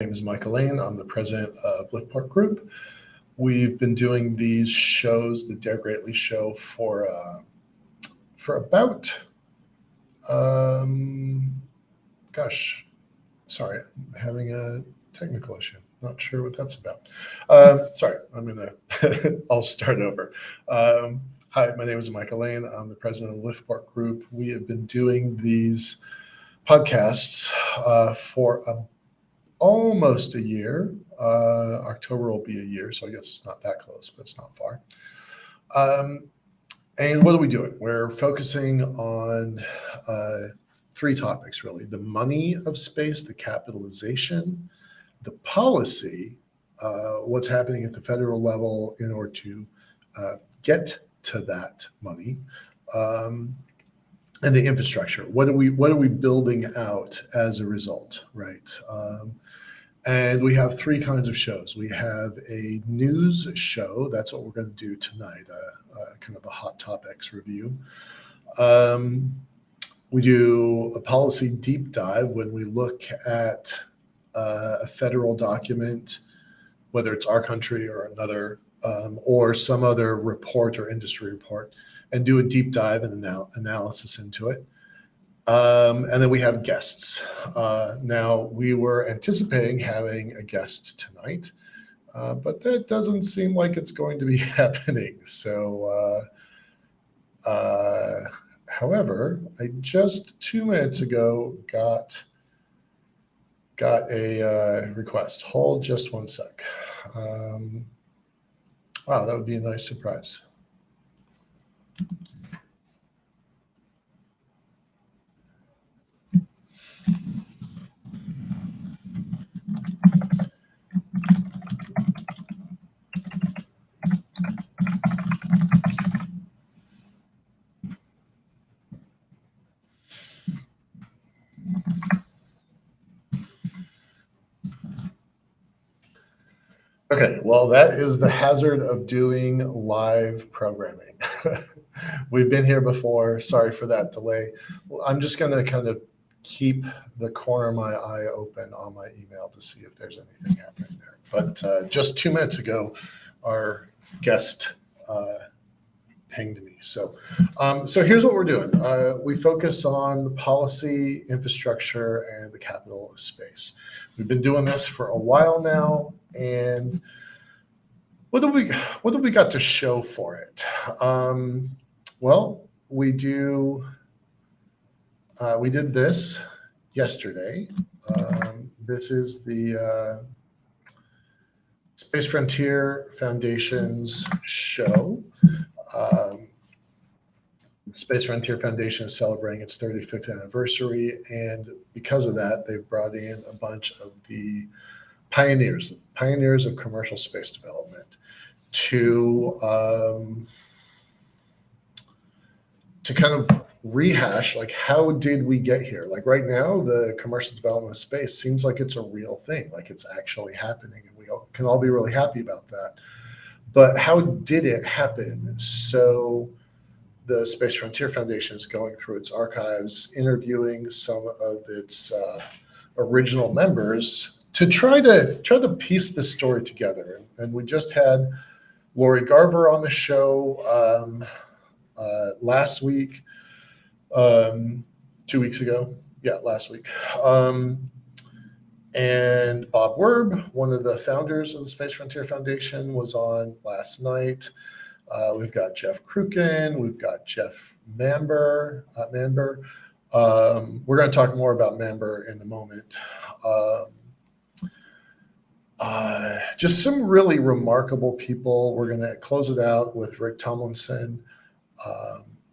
My name is Michael Lane. I'm the president of Lopin Group. We've been doing these shows, the DareGreatly show, for about, sorry, I'm having a technical issue. Not sure what that's about. Sorry, I'll start over. Hi, my name is Michael Lane. I'm the president of Lopin Group. We have been doing these podcasts for almost a year. October will be a year, so I guess it's not that close, but it's not far. And what are we doing? We're focusing on three topics, really: the money of space, the capitalization, the policy, what's happening at the federal level in order to get to that money, and the infrastructure. What are we building out as a result, right? And we have three kinds of shows. We have a news show. That's what we're going to do tonight, kind of a hot topics review. We do a policy deep dive when we look at a federal document, whether it's our country or another, or some other report or industry report, and do a deep dive and analysis into it. And then we have guests. Now, we were anticipating having a guest tonight, but that doesn't seem like it's going to be happening. So, however, I just 2 minutes ago got a request. Hold just one sec. Wow, that would be a nice surprise. Okay, well, that is the hazard of doing live programming. We've been here before. Sorry for that delay. Well, I'm just going to kind of keep the corner of my eye open on my email to see if there's anything happening there. But just 2 minutes ago, our guest pinged me. So here's what we're doing. We focus on the policy, infrastructure, and the capital of space. We've been doing this for a while now, and what have we got to show for it? Well, we did this yesterday. This is the Space Frontier Foundation's show. The Space Frontier Foundation is celebrating its 35th anniversary, and because of that, they've brought in a bunch of the pioneers of commercial space development to kind of rehash, like, how did we get here? Like, right now, the commercial development of space seems like it's a real thing, like it's actually happening, and we can all be really happy about that. But how did it happen? So the Space Frontier Foundation is going through its archives, interviewing some of its original members to try to piece this story together. And we just had Lori Garver on the show last week, 2 weeks ago. Yeah, last week. And Bob Werb, one of the founders of the Space Frontier Foundation, was on last night. We've got Jeff Kruken. We've got Jeff Manber. We're going to talk more about Manber in a moment. Just some really remarkable people. We're going to close it out with Rick Tomlinson.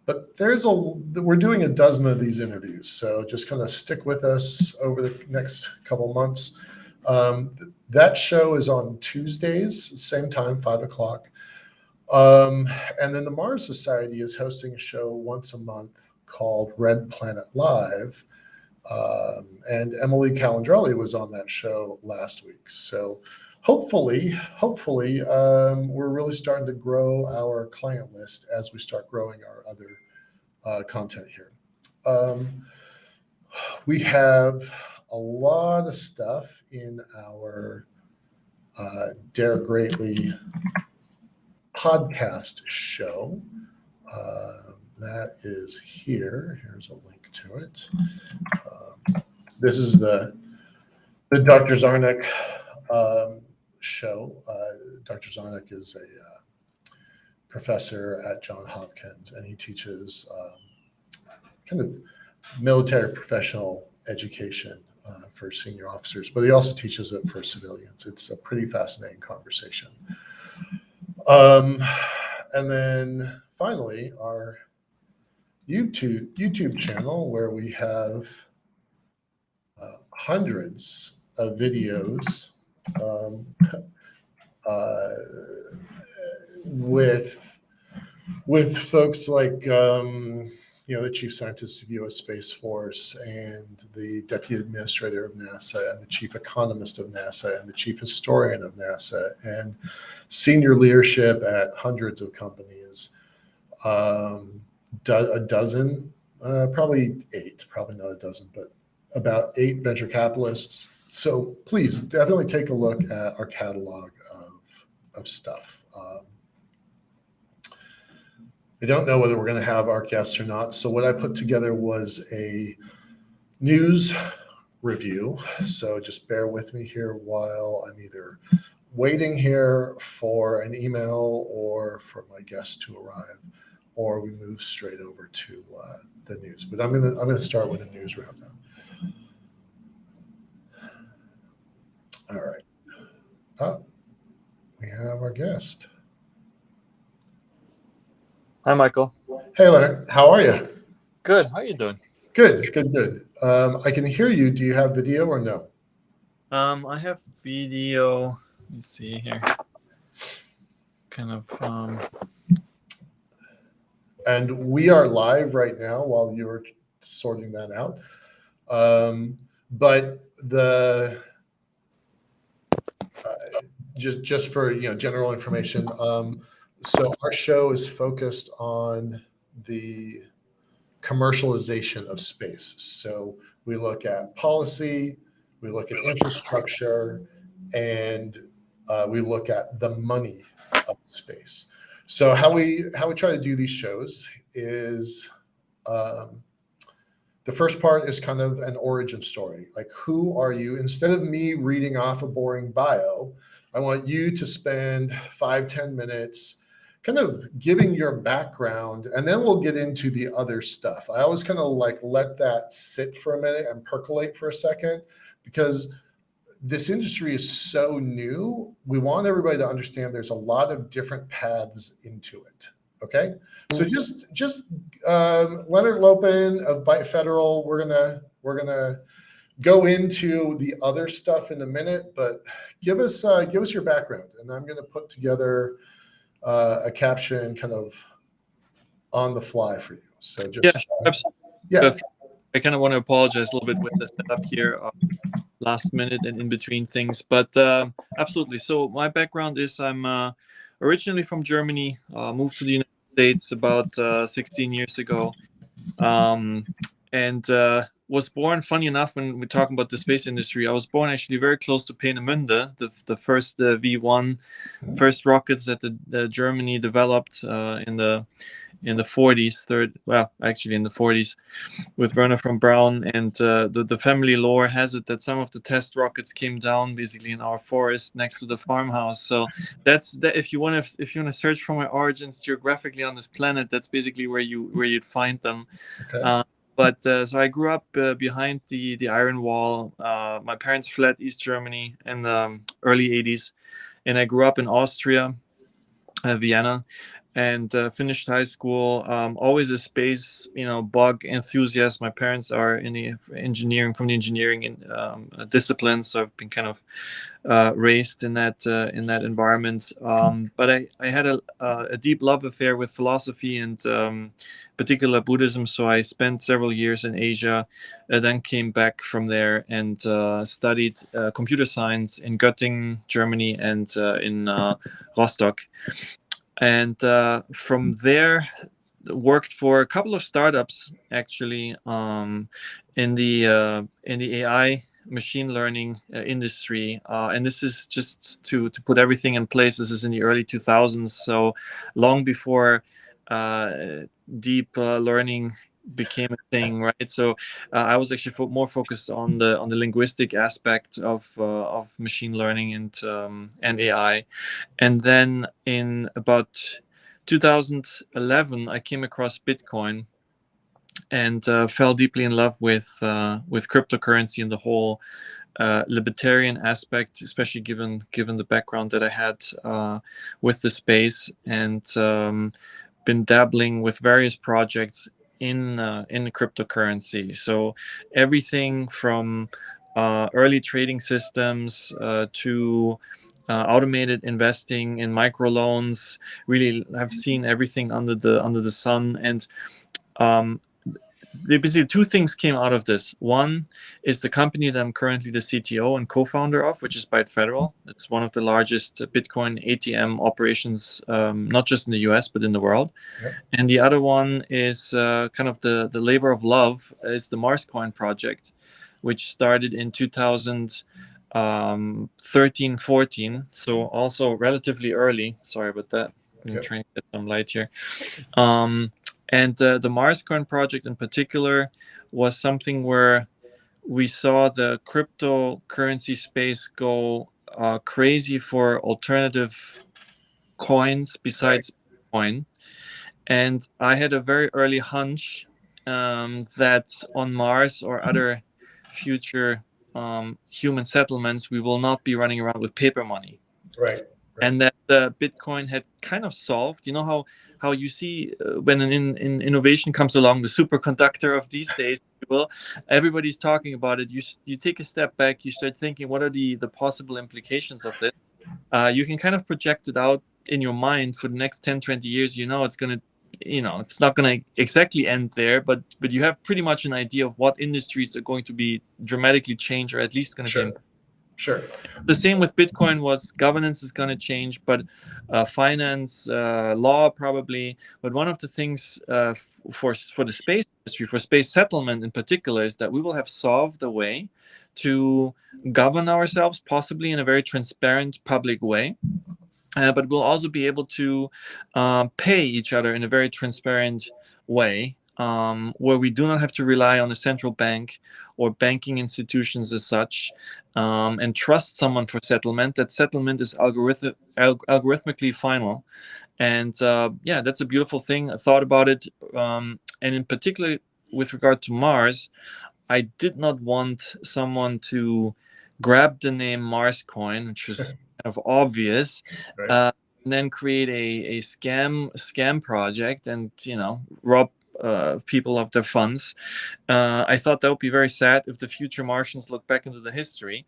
But we're doing a dozen of these interviews, so just kind of stick with us over the next couple months. That show is on Tuesdays, same time, 5:00. And then the Mars Society is hosting a show once a month called Red Planet Live. And Emily Calandrelli was on that show last week. So hopefully, we're really starting to grow our client list as we start growing our other content here. We have a lot of stuff in our Dare Greatly podcast show. That is here. Here's a link to it. This is the Dr. Zarnik show. Dr. Zarnik is a professor at Johns Hopkins, and he teaches kind of military professional education for senior officers, but he also teaches it for civilians. It's a pretty fascinating conversation. And then finally, our YouTube channel, where we have hundreds of videos with folks like the chief scientist of U.S. Space Force, and the deputy administrator of NASA, and the chief economist of NASA, and the chief historian of NASA, and senior leadership at hundreds of companies. A dozen, probably 8, probably not a dozen, but about 8 venture capitalists. So please definitely take a look at our catalog of stuff. I don't know whether we're going to have our guests or not. So what I put together was a news review. So just bear with me here while I'm either waiting here for an email or for my guest to arrive, or we move straight over to the news. But I'm gonna start with a news roundup. All right. We have our guest. Hi, Michael. Hey, Lennart. How are you? Good. How are you doing? Good. I can hear you. Do you have video or no? I have video. Let me see here. Kind of. And we are live right now while you're sorting that out. But the just for general information. So our show is focused on the commercialization of space. So we look at policy, we look at infrastructure, and we look at the money of space. So how we try to do these shows is the first part is kind of an origin story. Like, who are you? Instead of me reading off a boring bio, I want you to spend 5-10 minutes kind of giving your background, and then we'll get into the other stuff. I always kind of like let that sit for a minute and percolate for a second, because this industry is so new. We want everybody to understand there's a lot of different paths into it. Okay, so just Lennart Lopin of Byte Federal. We're gonna go into the other stuff in a minute, but give us your background, and I'm gonna put together a caption kind of on the fly for you. So just absolutely. I kind of want to apologize a little bit with the setup here, last minute and in between things, but absolutely. So my background is I'm originally from Germany, moved to the United States about 16 years ago, and was born, funny enough, when we're talking about the space industry, I was born actually very close to Peenemünde, the first V1, first rockets that the Germany developed in the 40s, in the 40s, with Werner von Braun. And the family lore has it that some of the test rockets came down basically in our forest next to the farmhouse. So that's that. If you want to search for my origins geographically on this planet, that's basically where you'd find them. Okay. But so I grew up behind the Iron Wall. My parents fled East Germany in the early 80s, and I grew up in Austria, Vienna, and finished high school. Always a space, bug enthusiast. My parents are in the engineering discipline, so I've been kind of raised in that environment. But I had a deep love affair with philosophy and particular Buddhism. So I spent several years in Asia, then came back from there and studied computer science in Göttingen, Germany, and in Rostock. And from there, worked for a couple of startups actually in the AI machine learning industry, and this is just to put everything in place. This is in the early 2000s, so long before deep learning became a thing, right? So I was actually more focused on the linguistic aspect of machine learning and AI. And then in about 2011, I came across Bitcoin and fell deeply in love with cryptocurrency and the whole libertarian aspect, especially given the background that I had with the space, and been dabbling with various projects in cryptocurrency. So everything from early trading systems to automated investing in microloans. Really, I've seen everything under the sun. And basically two things came out of this. One is the company that I'm currently the CTO and co-founder of, which is Byte Federal. It's one of the largest Bitcoin ATM operations, not just in the US, but in the world. Yep. And the other one is kind of the labor of love, is the Marscoin project, which started in 2013, 14. So also relatively early. Sorry about that. I'm Yep. trying to get some light here. And the Marscoin project in particular was something where we saw the cryptocurrency space go crazy for alternative coins besides Bitcoin. And I had a very early hunch that on Mars or other future human settlements, we will not be running around with paper money. Right. And that Bitcoin had kind of solved. You know how you see when an innovation comes along, the superconductor of these days, well, everybody's talking about it. You take a step back, you start thinking, what are the possible implications of this? You can kind of project it out in your mind for the next 10, 20 years. It's going to, it's not going to exactly end there, but you have pretty much an idea of what industries are going to be dramatically changed, or at least going to be impacted. Sure. The same with Bitcoin was governance is going to change, but finance, law probably. But one of the things for the space industry, for space settlement in particular, is that we will have solved a way to govern ourselves, possibly in a very transparent public way. But we'll also be able to pay each other in a very transparent way, where we do not have to rely on a central bank or banking institutions as such, and trust someone for settlement. That settlement is algorithmically final. And yeah, that's a beautiful thing. I thought about it. And in particular, with regard to Mars, I did not want someone to grab the name Marscoin, which was kind of obvious, Right. and then create a scam project and rob people of their funds. I thought that would be very sad if the future Martians look back into the history.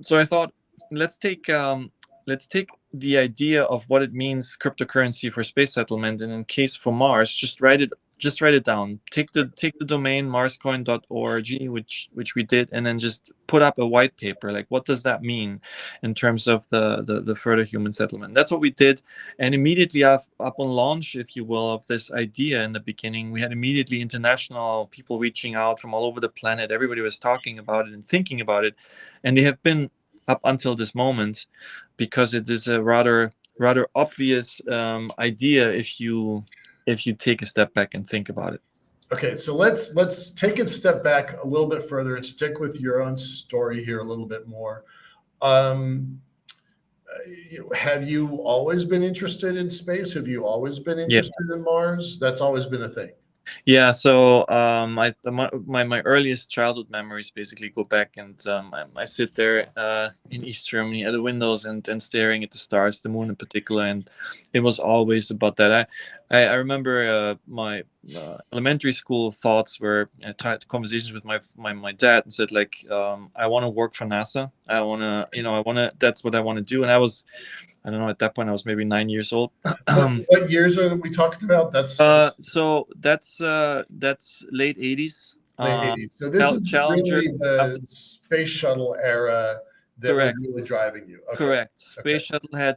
So I thought, let's take the idea of what it means, cryptocurrency for space settlement, and in case for Mars, just write it down. Take the domain marscoin.org, which we did, and then just put up a white paper. Like, what does that mean in terms of the further human settlement? That's what we did. And immediately up on launch, if you will, of this idea in the beginning, we had immediately international people reaching out from all over the planet. Everybody was talking about it and thinking about it. And they have been up until this moment, because it is a rather obvious idea if you take a step back and think about it. Okay, so let's take a step back a little bit further and stick with your own story here a little bit more. Have you always been interested in space? Have you always been interested in Mars? That's always been a thing. Yeah, so my earliest childhood memories basically go back, and I sit there in East Germany at the windows and staring at the stars, the moon in particular, and it was always about that. I remember my elementary school thoughts were, I had conversations with my dad and said, like, I want to work for NASA. I want to, that's what I want to do. And I don't know, at that point I was maybe 9 years old. What years are we talking about? So that's late 80s. Late 80s. So this is Challenger, really the space shuttle era that correct, was really driving you. Okay. Correct. Space shuttle had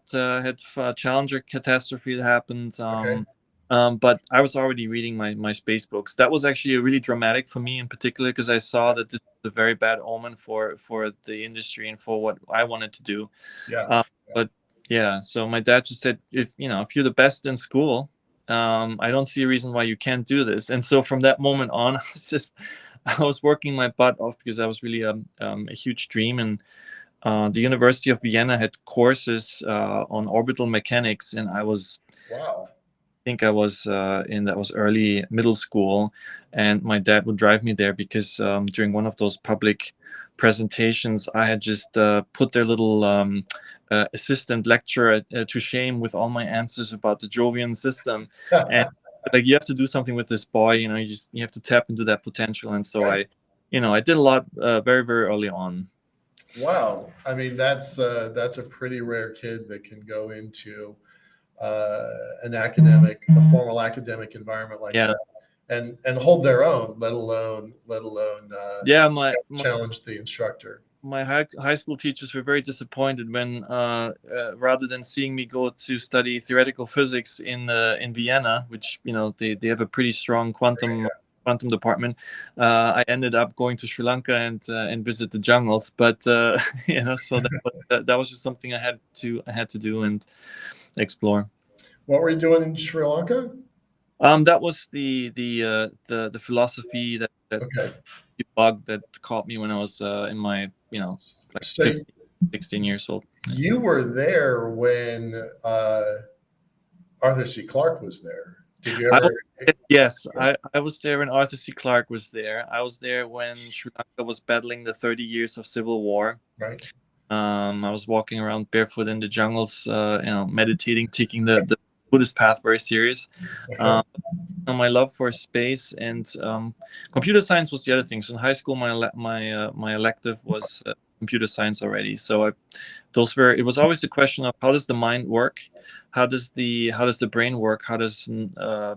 Challenger catastrophe that happened. Okay. But I was already reading my space books. That was actually really dramatic for me in particular, because I saw that this was a very bad omen for the industry and for what I wanted to do. Yeah. But yeah, so my dad just said, if you're the best in school, I don't see a reason why you can't do this. And so from that moment on, I was working my butt off, because that was really a huge dream. And the University of Vienna had courses on orbital mechanics, and I was Wow. think I was that was early middle school, and my dad would drive me there because during one of those public presentations, I had just put their little assistant lecturer to shame with all my answers about the Jovian system, and like, you have to do something with this boy, you have to tap into that potential. And so I did a lot very, very early on. Wow. I mean, that's a pretty rare kid that can go into a formal academic environment like Yeah. that, and hold their own, let alone Yeah, challenge the instructor. my high school teachers were very disappointed when rather than seeing me go to study theoretical physics in Vienna, which they have a pretty strong quantum department, I ended up going to Sri Lanka and visit the jungles. But so that was just something I had to do and explore. What were you doing in Sri Lanka? That was the philosophy that Okay. bug that caught me when I was in my like So 15, 16 years old. you were there when Arthur C. Clarke was there. Did you ever? Yes, I was there when Arthur C. Clarke was there. I was there when Sri Lanka was battling the 30 years of civil war. Right. I was walking around barefoot in the jungles, meditating, taking the Buddhist path very serious. Okay. My love for space and computer science was the other thing. So in high school, my elective was computer science already. So it was always the question of, how does the mind work? How does the brain work? How does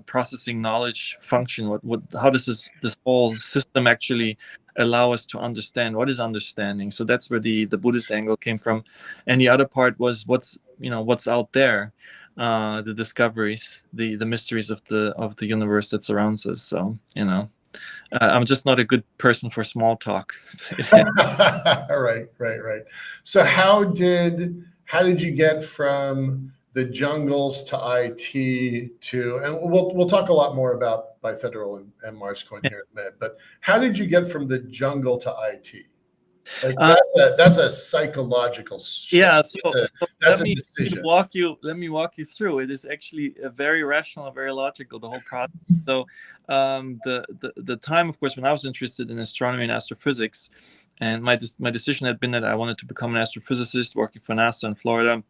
processing knowledge function? How does this whole system actually allow us to understand? What is understanding? So that's where the Buddhist angle came from. And the other part was what's out there, the discoveries, the mysteries of the universe that surrounds us. So I'm just not a good person for small talk. Right. So how did you get from the jungles to IT to, and we'll talk a lot more about Bifederal and Marshcoin here in a minute, but how did you get from the jungle to IT? Like, that's a psychological shift. Yeah, so that's let me a decision. walk you through. It is actually very rational, very logical, the whole process. So the time, of course, when I was interested in astronomy and astrophysics, and my decision had been that I wanted to become an astrophysicist working for NASA in Florida.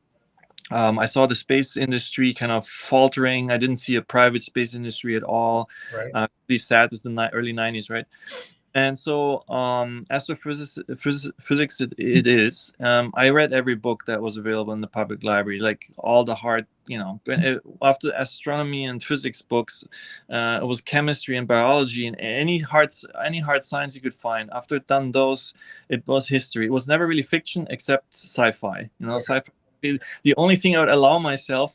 I saw the space industry kind of faltering. I didn't see a private space industry at all. Right. Pretty sad. It's the early 90s, right? And so astrophysics it is. I read every book that was available in the public library, like all the hard, after astronomy and physics books, it was chemistry and biology and any hard science you could find. After done those, it was history. It was never really fiction except sci-fi. Sci-fi. The only thing I would allow myself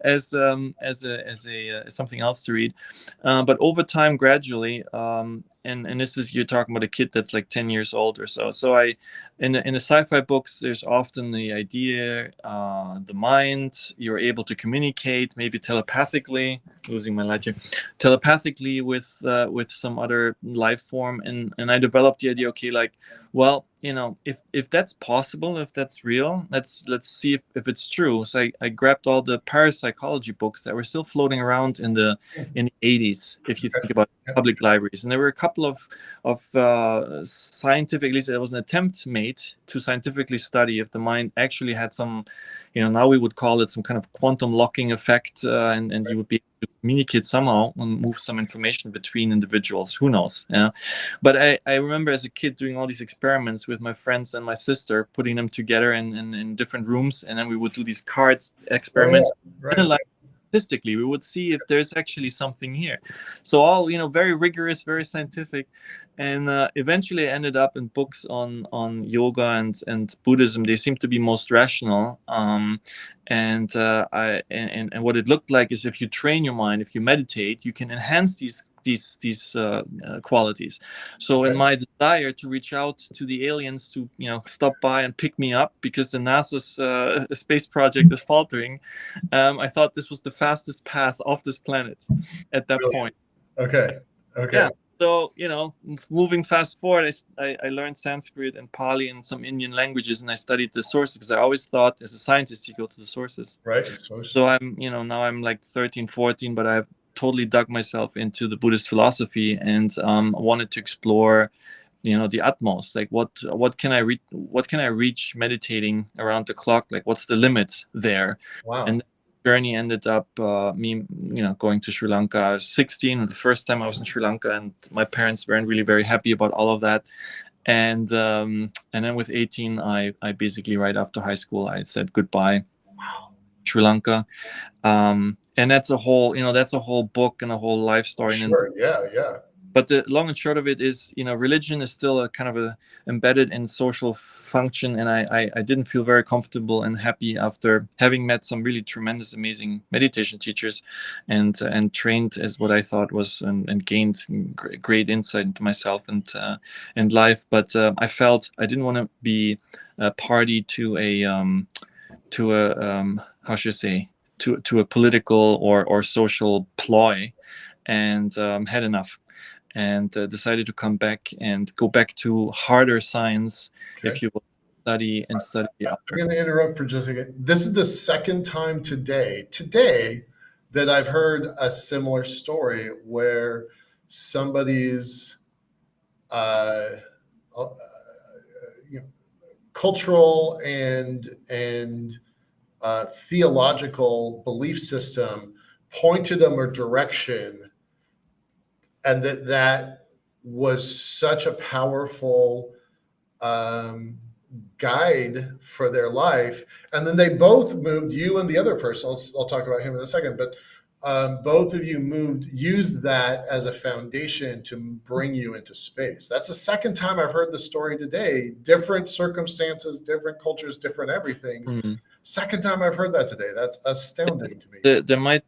as something else to read, but over time, gradually, and this is, you're talking about a kid that's like 10 years old or so. So in the sci-fi books, there's often the idea, the mind, you're able to communicate, maybe telepathically, losing my light here, telepathically with some other life form, and I developed the idea, okay, like, well, if that's possible, if that's real, let's see if it's true. So I grabbed all the parapsychology books that were still floating around in the 80s, if you think about public libraries, and there were a couple of scientific, at least there was an attempt made to scientifically study if the mind actually had some, now we would call it some kind of quantum locking effect, and you would be able to communicate somehow and move some information between individuals. Who knows? Yeah. But I remember as a kid doing all these experiments with my friends and my sister, putting them together in different rooms, and then we would do these cards experiments. Right. statistically. We would see if there's actually something here. So all, very rigorous, very scientific. And eventually I ended up in books on yoga and Buddhism. They seem to be most rational. And what it looked like is, if you train your mind, if you meditate, you can enhance these qualities. So in my desire to reach out to the aliens to stop by and pick me up, because the NASA's space project is faltering, I thought this was the fastest path off this planet at that point. Okay. Yeah. So, moving fast forward, I learned Sanskrit and Pali and some Indian languages, and I studied the sources, because I always thought, as a scientist, you go to the sources. Right. So I'm, now I'm like 13, 14, but I've totally dug myself into the Buddhist philosophy, and wanted to explore, the utmost. Like, what can I reach meditating around the clock? Like, what's the limit there? Wow. And journey ended up me going to Sri Lanka. I was 16, the first time I was in Sri Lanka, and my parents weren't really very happy about all of that. And then with 18, I basically, right after high school, I said goodbye. Wow. Sri Lanka. And that's a whole book and a whole life story. Sure. Yeah. But the long and short of it is, religion is still a kind of embedded in social function. And I didn't feel very comfortable and happy after having met some really tremendous, amazing meditation teachers, and trained as what I thought was, and gained great insight into myself and life. But I felt I didn't want to be a party to a how should I say, to a political or social ploy, and had enough. And decided to come back and go back to harder science, if you will, study. I'm going to interrupt for just a second. This is the second time today that I've heard a similar story where somebody's cultural and theological belief system pointed them a direction, and that was such a powerful guide for their life. And then they both moved, you and the other person, I'll talk about him in a second, but both of you used that as a foundation to bring you into space. That's the second time I've heard the story today. Different circumstances, different cultures, different everything. Mm-hmm. Second time I've heard that today. That's astounding to me. There might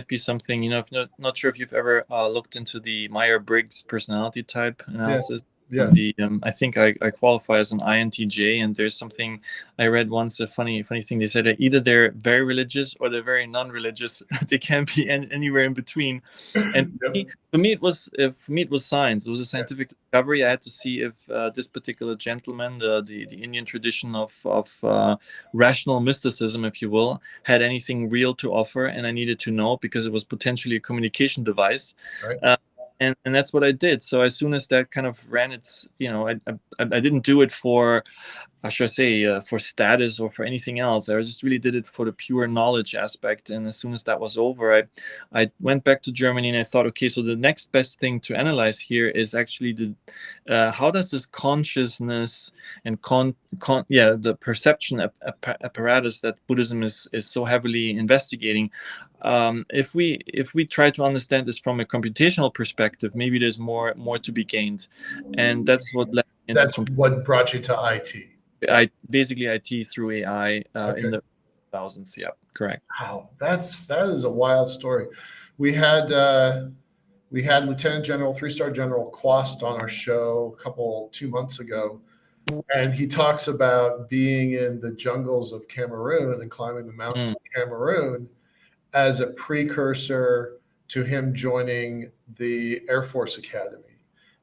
be something, not sure if you've ever looked into the Myers-Briggs personality type analysis. Yeah. I think I qualify as an INTJ, and there's something I read once, a funny thing. They said that either they're very religious or they're very non-religious. They can't be anywhere in between. And for me, it was science. It was a scientific discovery. I had to see if this particular gentleman, the Indian tradition of rational mysticism, if you will, had anything real to offer, and I needed to know, because it was potentially a communication device. Right. And that's what I did. So as soon as that kind of ran its, I didn't do it for, how should I say, for status or for anything else. I just really did it for the pure knowledge aspect. And as soon as that was over, I went back to Germany, and I thought, okay, so the next best thing to analyze here is actually how does this consciousness and the perception apparatus that Buddhism is so heavily investigating. If we try to understand this from a computational perspective, maybe there's more to be gained, and that's what led me. That's what brought you to IT. Basically IT through AI in the thousands. Yeah, correct. Wow, that is a wild story. We had Lieutenant General, 3-star General Quast on our show 2 months ago, and he talks about being in the jungles of Cameroon and climbing the mountains of Cameroon as a precursor to him joining the Air Force Academy.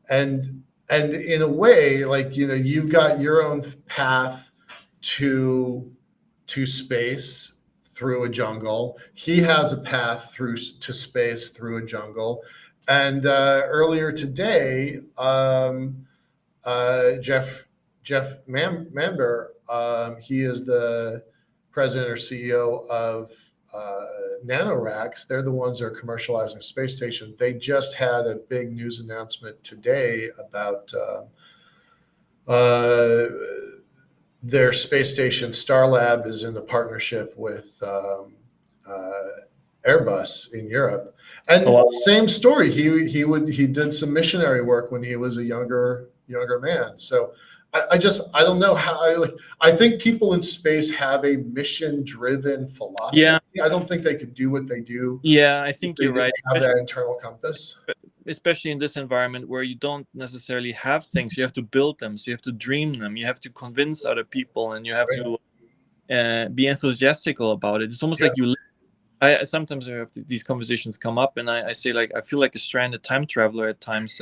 And in a way, like, you've got your own path to space through a jungle. He has a path to space through a jungle. And earlier today, Jeff Mamber, he is the president or CEO of NanoRacks. They're the ones that are commercializing a space station. They just had a big news announcement today about their space station. Starlab is in the partnership with Airbus in Europe. And Oh, wow. same story. He did some missionary work when he was a younger man. So I don't know how I think people in space have a mission driven philosophy. Yeah, I don't think they could do what they do yeah, I if think they you're right. didn't have that internal compass. Especially in this environment where you don't necessarily have things, you have to build them, so you have to dream them, you have to convince other people, and you have Right. to be enthusiastic about it. It's almost Yeah. like you. I sometimes I have these conversations come up, and I say, like, I feel like a stranded time traveler at times.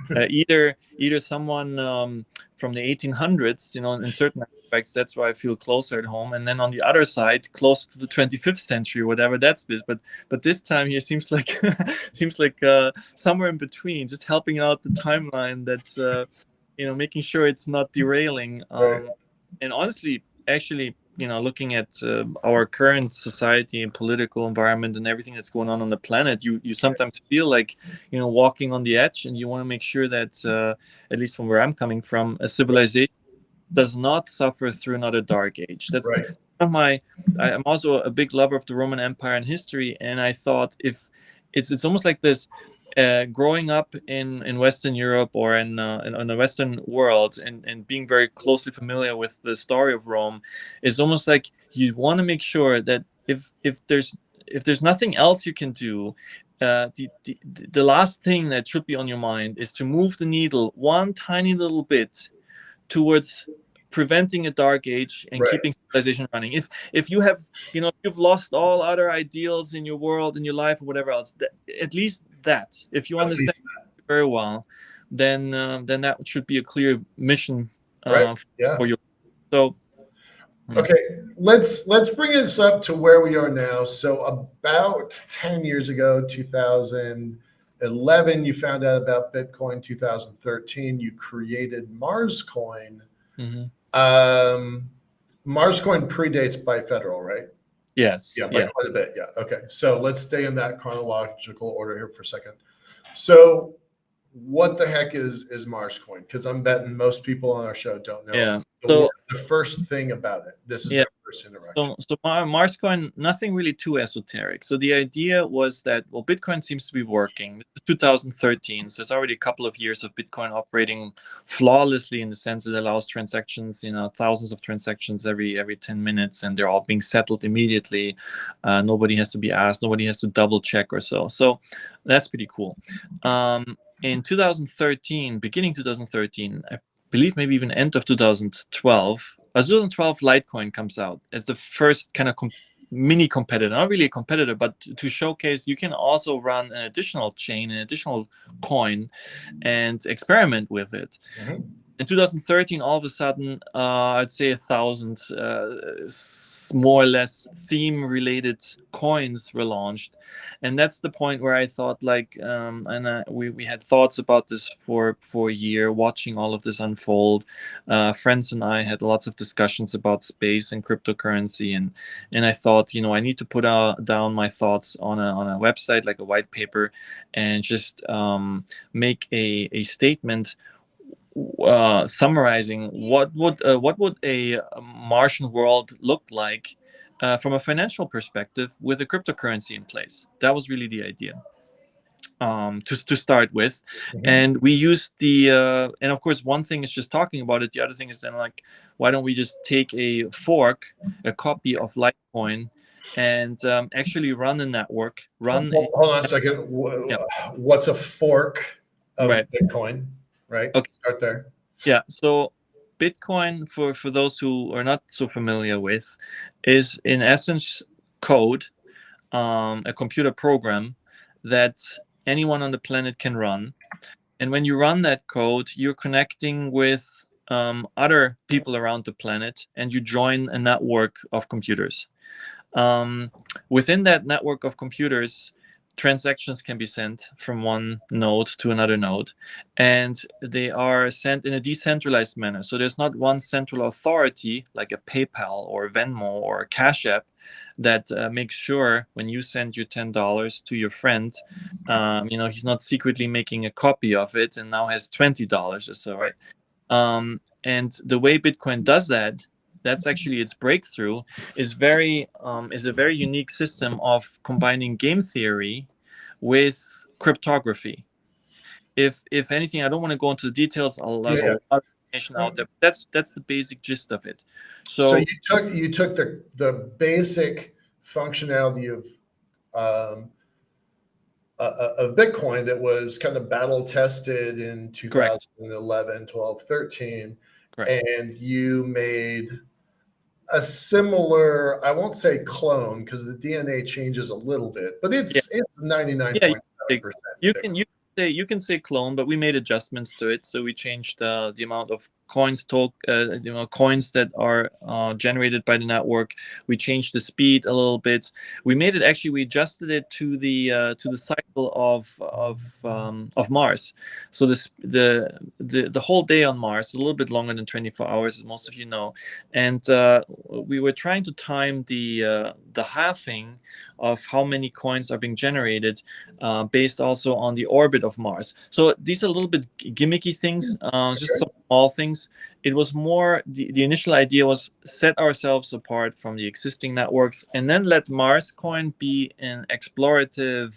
Like, either someone from the 1800s, in certain aspects, that's why I feel closer at home, and then on the other side, close to the 25th century, whatever that's is. But this time here seems like somewhere in between, just helping out the timeline. That's making sure it's not derailing. Right. And honestly, actually, looking at our current society and political environment and everything that's going on the planet, you sometimes feel like, walking on the edge, and you want to make sure that, at least from where I'm coming from, a civilization does not suffer through another dark age. That's Right. one of my. I'm also a big lover of the Roman Empire and history, and I thought, if it's almost like this. Growing up in Western Europe or in the Western world, and being very closely familiar with the story of Rome, is almost like you want to make sure that if there's nothing else you can do, the last thing that should be on your mind is to move the needle one tiny little bit towards preventing a dark age and Right. keeping civilization running. If you have, you've lost all other ideals in your world, in your life, or whatever else, at least that, if you understand very well, then that should be a clear mission Right. Yeah. for you. So okay, let's bring us up to where we are now. So about 10 years ago, 2011, you found out about Bitcoin. 2013, you created Mars Coin. mhm. Mars Coin predates Byte Federal, right? Yes, Yeah, by yeah. quite a bit. Yeah. Okay. So let's stay in that chronological order here for a second. So what the heck is Mars Coin? Because I'm betting most people on our show don't know Yeah. the first thing about it. This is Yeah. their first interaction. So Mars Coin, nothing really too esoteric. So the idea was that, well, Bitcoin seems to be working. This is 2013, so it's already a couple of years of Bitcoin operating flawlessly, in the sense that it allows transactions, thousands of transactions every 10 minutes, and they're all being settled immediately. Nobody has to be asked. Nobody has to double check or so. So that's pretty cool. In 2013, beginning 2013, I believe maybe even end of 2012, 2012 Litecoin comes out as the first kind of mini competitor, not really a competitor, but to showcase you can also run an additional chain, an additional coin, and experiment with it. Mhm. In 2013, all of a sudden, I'd say 1,000 more or less theme-related coins were launched, and that's the point where I thought, like, and we had thoughts about this for a year, watching all of this unfold. Friends and I had lots of discussions about space and cryptocurrency, and I thought, I need to put down my thoughts on a website, like a white paper, and just make a statement summarizing what would a Martian world look like from a financial perspective with a cryptocurrency in place. That was really the idea, to start with. Mhm. And we used and of course, one thing is just talking about it. The other thing is then, like, why don't we just take a copy of Litecoin, and actually run a network, Hold on a second. Yeah. What's a fork of Right. Bitcoin? Right. Okay. Start there. Yeah, so Bitcoin, for those who are not so familiar with, is in essence code, a computer program that anyone on the planet can run. And when you run that code, you're connecting with other people around the planet, and you join a network of computers. Within that network of computers, transactions can be sent from one node to another node, and they are sent in a decentralized manner. So there's not one central authority like a PayPal or Venmo or Cash App that makes sure when you send your $10 to your friend, he's not secretly making a copy of it and now has $20 or so, right? And the way Bitcoin does that, that's actually its breakthrough, is a very unique system of combining game theory with cryptography. If anything, I don't want to go into the details. There's a lot of information out there. That's the basic gist of it. So So you took the basic functionality of Bitcoin that was kind of battle tested in correct. 2011, 12, 13, Correct. and you made a similar, I won't say clone because the DNA changes a little bit, but it's 99.7% you you can say clone, but we made adjustments to it. So we changed the amount of coins coins that are generated by the network. We changed the speed a little bit. We made it, actually we adjusted it to the cycle of Mars. So the whole day on Mars is a little bit longer than 24 hours, as most of you know, and we were trying to time the halving of how many coins are being generated based also on the orbit of Mars. So these are a little bit gimmicky things, just some small things. It was more, the initial idea was set ourselves apart from the existing networks and then let Mars coin be an explorative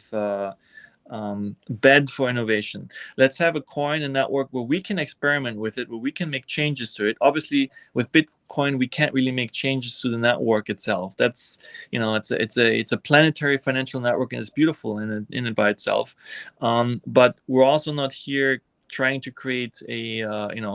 bed for innovation. Let's have a coin, a network where we can experiment with it, where we can make changes to it. Obviously, with Bitcoin, we can't really make changes to the network itself. That's, it's a planetary financial network, and it's beautiful in it by itself. But we're also not here trying to create a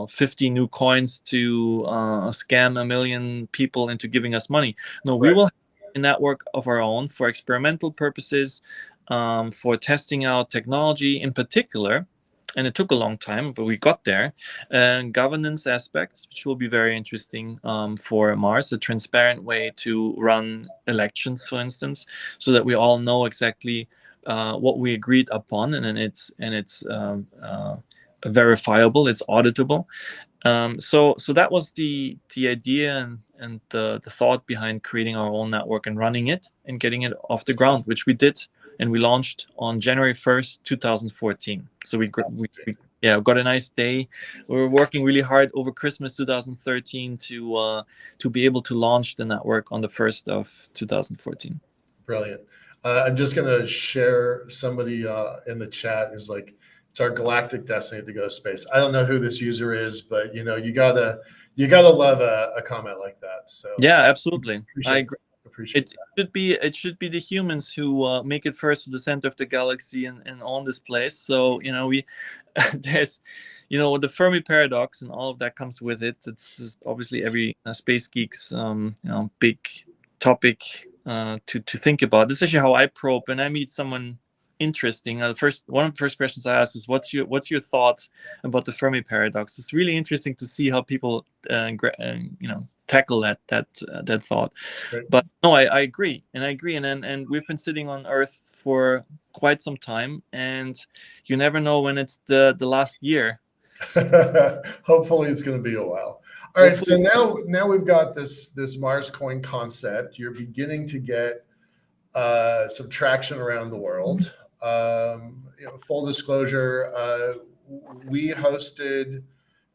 50 new coins to scam a million people into giving us money. No, we will have a network of our own for experimental purposes, for testing out technology in particular, and it took a long time, but we got there. Governance aspects, which will be very interesting for Mars, a transparent way to run elections, for instance, so that we all know exactly what we agreed upon, and it's verifiable, it's auditable. So that was the idea and the thought behind creating our own network and running it and getting it off the ground, which we did. And we launched on January 1st, 2014. So we got a nice day. We were working really hard over Christmas 2013 to be able to launch the network on the 1st of 2014. Brilliant. I'm just going to share, somebody in the chat is like, it's our galactic destiny to go to space. I don't know who this user is, but you gotta love a comment like that. So yeah, absolutely. I agree. It should be the humans who make it first to the center of the galaxy and own this place. So we there's the Fermi paradox and all of that comes with it. It's just obviously every space geek's big topic to think about. This is actually how I probe when I meet someone interesting. One of the first questions I ask is, what's your thoughts about the Fermi paradox? It's really interesting to see how people tackle that thought. Right. But no, I agree, and we've been sitting on Earth for quite some time, and you never know when it's the last year. Hopefully it's going to be a while. All right, so now we've got this Mars coin concept. You're beginning to get some traction around the world. Full disclosure, we hosted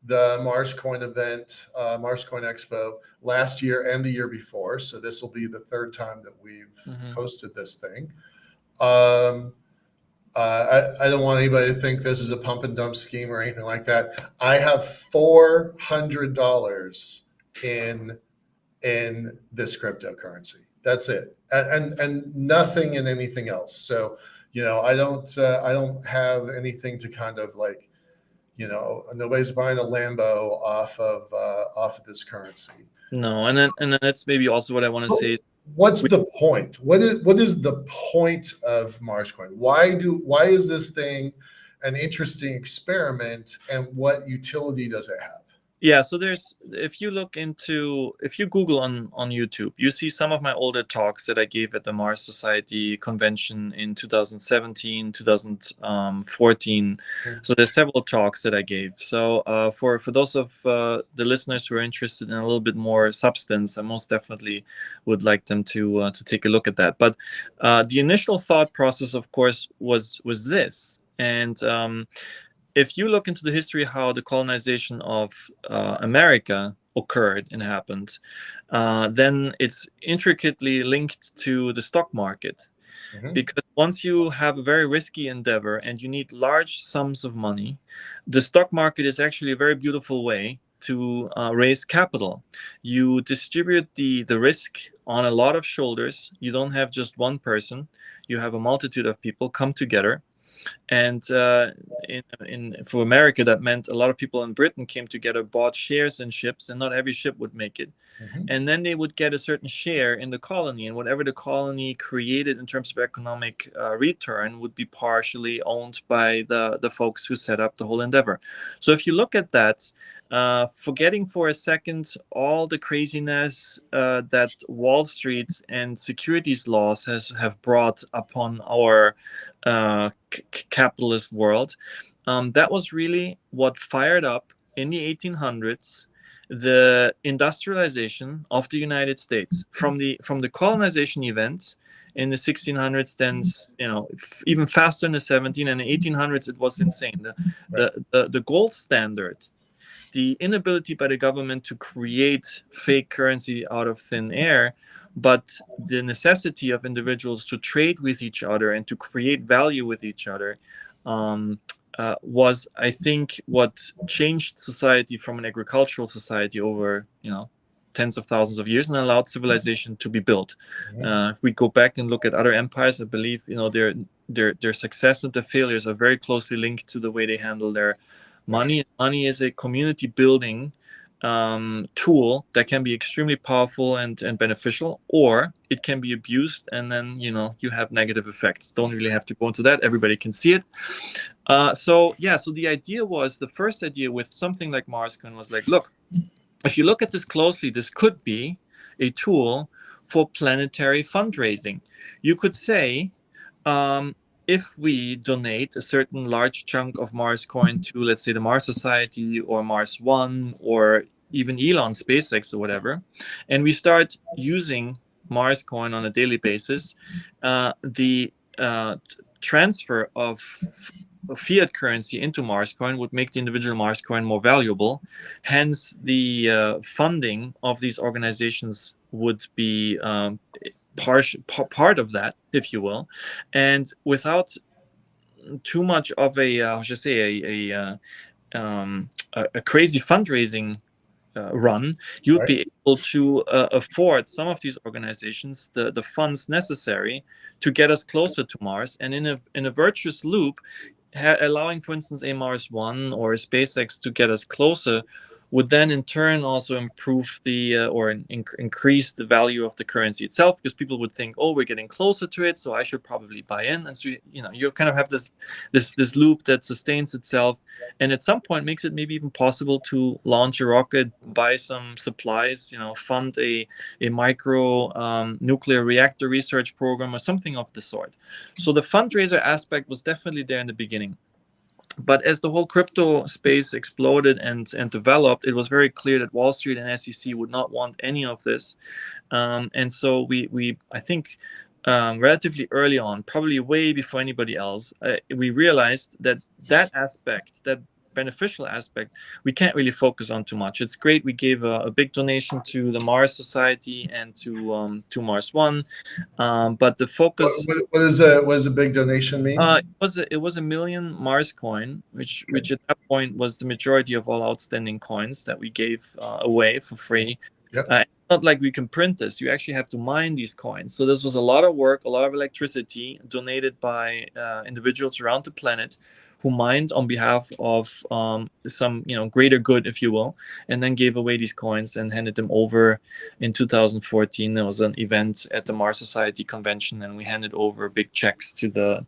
the Mars Coin event, Mars Coin Expo, last year and the year before. So this will be the third time that we've hosted this thing. I don't want anybody to think this is a pump and dump scheme or anything like that. I have $400 in this cryptocurrency. That's it, and nothing in anything else. So I don't have anything to kind of like, nobody's buying a Lambo off of this currency. No, and then that's maybe also what I want to say. What's the point? What is the point of Mars Coin? Why is this thing an interesting experiment, and what utility does it have? Yeah, so if you Google on YouTube, you see some of my older talks that I gave at the Mars Society convention in 2017, 2014. So there's several talks that I gave. So for those of the listeners who are interested in a little bit more substance, I most definitely would like them to take a look at that. But the initial thought process, of course, was this. And if you look into the history how the colonization of America occurred and happened, then it's intricately linked to the stock market. Because once you have a very risky endeavor and you need large sums of money, the stock market is actually a very beautiful way to raise capital. You distribute the risk on a lot of shoulders. You don't have just one person. You have a multitude of people come together. And for America, that meant a lot of people in Britain came together, bought shares in ships, and not every ship would make it. And then they would get a certain share in the colony, and whatever the colony created in terms of economic return would be partially owned by the folks who set up the whole endeavor. So if you look at that, forgetting for a second all the craziness that Wall Street and securities laws have brought upon our capitalist world, that was really what fired up in the 1800s the industrialization of the United States. From the colonization events in the 1600s, then even faster in the 1700s and the 1800s, it was insane. The gold standard, the inability by the government to create fake currency out of thin air, but the necessity of individuals to trade with each other and to create value with each other was, I think, what changed society from an agricultural society over, tens of thousands of years and allowed civilization to be built. If we go back and look at other empires, I believe, their success and their failures are very closely linked to the way they handle their money. Money is a community building tool that can be extremely powerful and beneficial, or it can be abused, and then you have negative effects. Don't really have to go into that. Everybody can see it. So the idea was, the first idea with something like Marscoin was like, look, if you look at this closely, this could be a tool for planetary fundraising. You could say, if we donate a certain large chunk of Mars coin to, let's say, the Mars Society or Mars One or even Elon, SpaceX or whatever, and we start using Mars coin on a daily basis, the transfer of fiat currency into Mars coin would make the individual Mars coin more valuable. Hence, the funding of these organizations would be part of that, if you will, and without too much of a crazy fundraising run, you would be able to afford some of these organizations the funds necessary to get us closer to Mars, and in a virtuous loop, allowing, for instance, a Mars One or a SpaceX to get us closer would then in turn also improve increase the value of the currency itself, because people would think, oh, we're getting closer to it, so I should probably buy in. And so you kind of have this loop that sustains itself, and at some point makes it maybe even possible to launch a rocket, buy some supplies, fund a micro nuclear reactor research program or something of the sort. So the fundraiser aspect was definitely there in the beginning. But as the whole crypto space exploded and developed, it was very clear that Wall Street and SEC would not want any of this. And so we I think, relatively early on, probably way before anybody else, we realized that aspect, that beneficial aspect, we can't really focus on too much. It's great. We gave a big donation to the Mars Society and to Mars One, but the focus. What does a big donation mean? It was $1 million Mars coin, which at that point was the majority of all outstanding coins that we gave away for free. It's not like we can print this. You actually have to mine these coins. So this was a lot of work, a lot of electricity donated by individuals around the planet who mined on behalf of some greater good, if you will, and then gave away these coins and handed them over. In 2014, there was an event at the Mars Society convention, and we handed over big checks to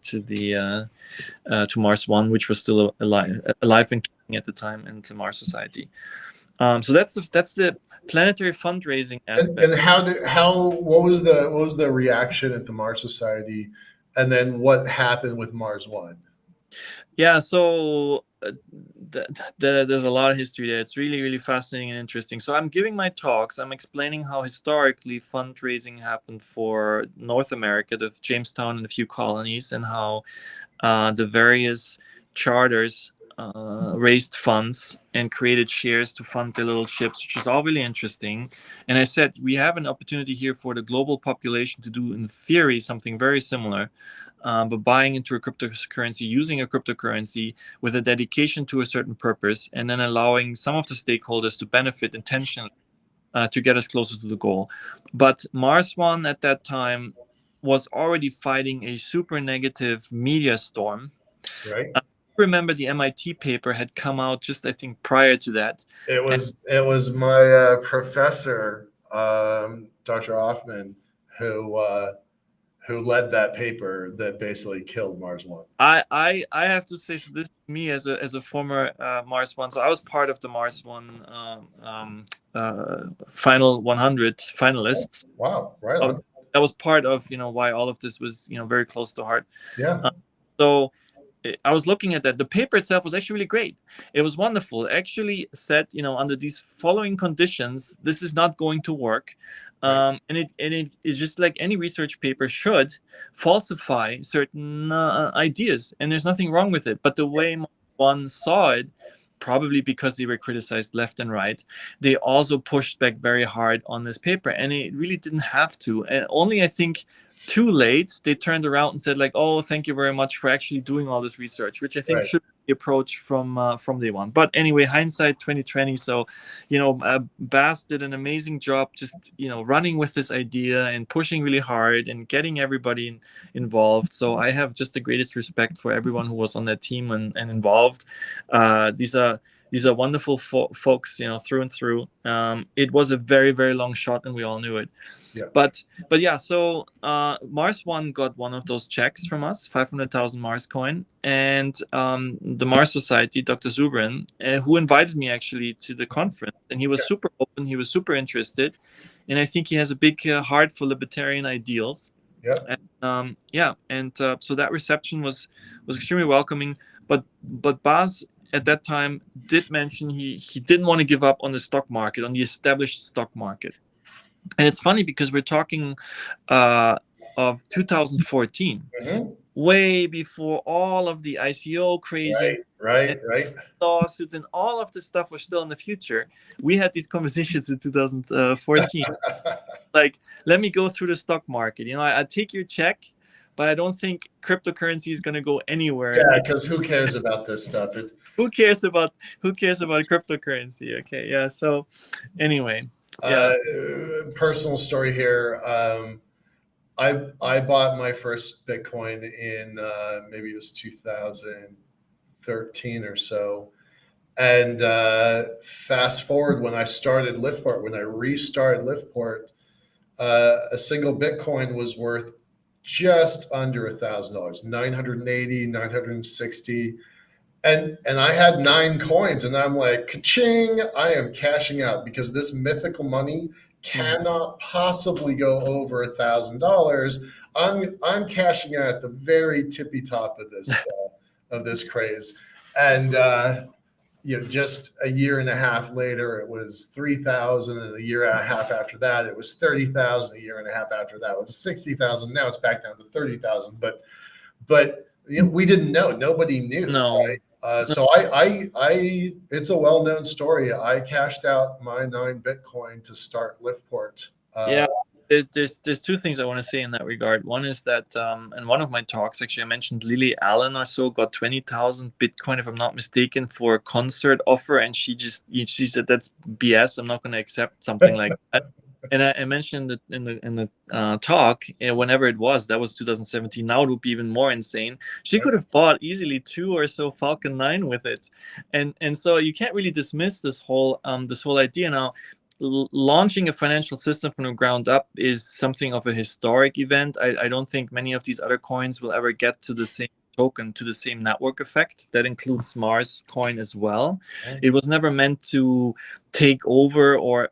Mars One, which was still alive and kicking at the time, and to Mars Society. So that's the planetary fundraising aspect. And what was the reaction at the Mars Society, and then what happened with Mars One? Yeah, so there's a lot of history there. It's really, really fascinating and interesting. So I'm giving my talks. I'm explaining how historically fundraising happened for North America, the Jamestown and a few colonies, and how the various charters raised funds and created shares to fund their little ships, which is all really interesting. And I said, we have an opportunity here for the global population to do, in theory, something very similar, but buying into a cryptocurrency, using a cryptocurrency with a dedication to a certain purpose, and then allowing some of the stakeholders to benefit intentionally to get us closer to the goal. But Mars One at that time was already fighting a super negative media storm. Right. I remember the MIT paper had come out just, I think, prior to that. It was my professor, Dr. Hoffman, who led that paper that basically killed Mars One. I have to say, so this me as a former Mars One. So I was part of the Mars One final 100 finalists. Wow, right on. That was part of why all of this was very close to heart. Yeah. So I was looking at that. The paper itself was actually really great. It was wonderful. It actually said, under these following conditions, this is not going to work. And it is just like any research paper should falsify certain ideas, and there's nothing wrong with it. But the way one saw it, probably because they were criticized left and right, they also pushed back very hard on this paper, and it really didn't have to. And only, I think, too late, they turned around and said, like, oh, thank you very much for actually doing all this research, which I think should be the approach from day one. But anyway, hindsight 2020. So, Bas did an amazing job just, running with this idea and pushing really hard and getting everybody involved. So I have just the greatest respect for everyone who was on that team and involved. These are wonderful folks, through and through. It was a very, very long shot, and we all knew it. Yeah. But yeah, so Mars One got one of those checks from us, 500,000 Mars coin, and the Mars Society, Dr. Zubrin, who invited me actually to the conference, and he was super open, he was super interested, and I think he has a big heart for libertarian ideals. Yeah. And so that reception was extremely welcoming. But Bas at that time did mention he didn't want to give up on the stock market, on the established stock market. And it's funny because we're talking of 2014, way before all of the ICO crazy, right, lawsuits and all of this stuff was still in the future. We had these conversations in 2014. Like, let me go through the stock market. I take your check, but I don't think cryptocurrency is going to go anywhere. Yeah, because who cares about this stuff? Who cares about cryptocurrency? Okay, yeah. So anyway. Yeah. Personal story here. I bought my first Bitcoin in maybe it was 2013 or so, and fast forward when I started Liftport, when I restarted Liftport, a single Bitcoin was worth just under $1,000, 980, 960. And I had 9 coins, and I'm like, ka-ching, I am cashing out because this mythical money cannot possibly go over $1,000. I'm cashing out at the very tippy top of this craze. And just a year and a half later, it was 3,000, and a year and a half after that, it was 30,000. A year and a half after that was 60,000. Now it's back down to 30,000. But we didn't know. Nobody knew. No. Right? So I it's a well-known story. I cashed out my 9 Bitcoin to start Liftport. Yeah, there's 2 things I want to say in that regard. One is that in one of my talks, actually, I mentioned Lily Allen or so got 20,000 Bitcoin, if I'm not mistaken, for a concert offer, and she said that's BS. I'm not going to accept something like that. And I mentioned it in the talk, whenever it was, that was 2017. Now it would be even more insane. She could have bought easily 2 or so Falcon 9 with it, and so you can't really dismiss this whole idea. Now, launching a financial system from the ground up is something of a historic event. I don't think many of these other coins will ever get to the same token, to the same network effect. That includes Mars coin as well. It was never meant to take over or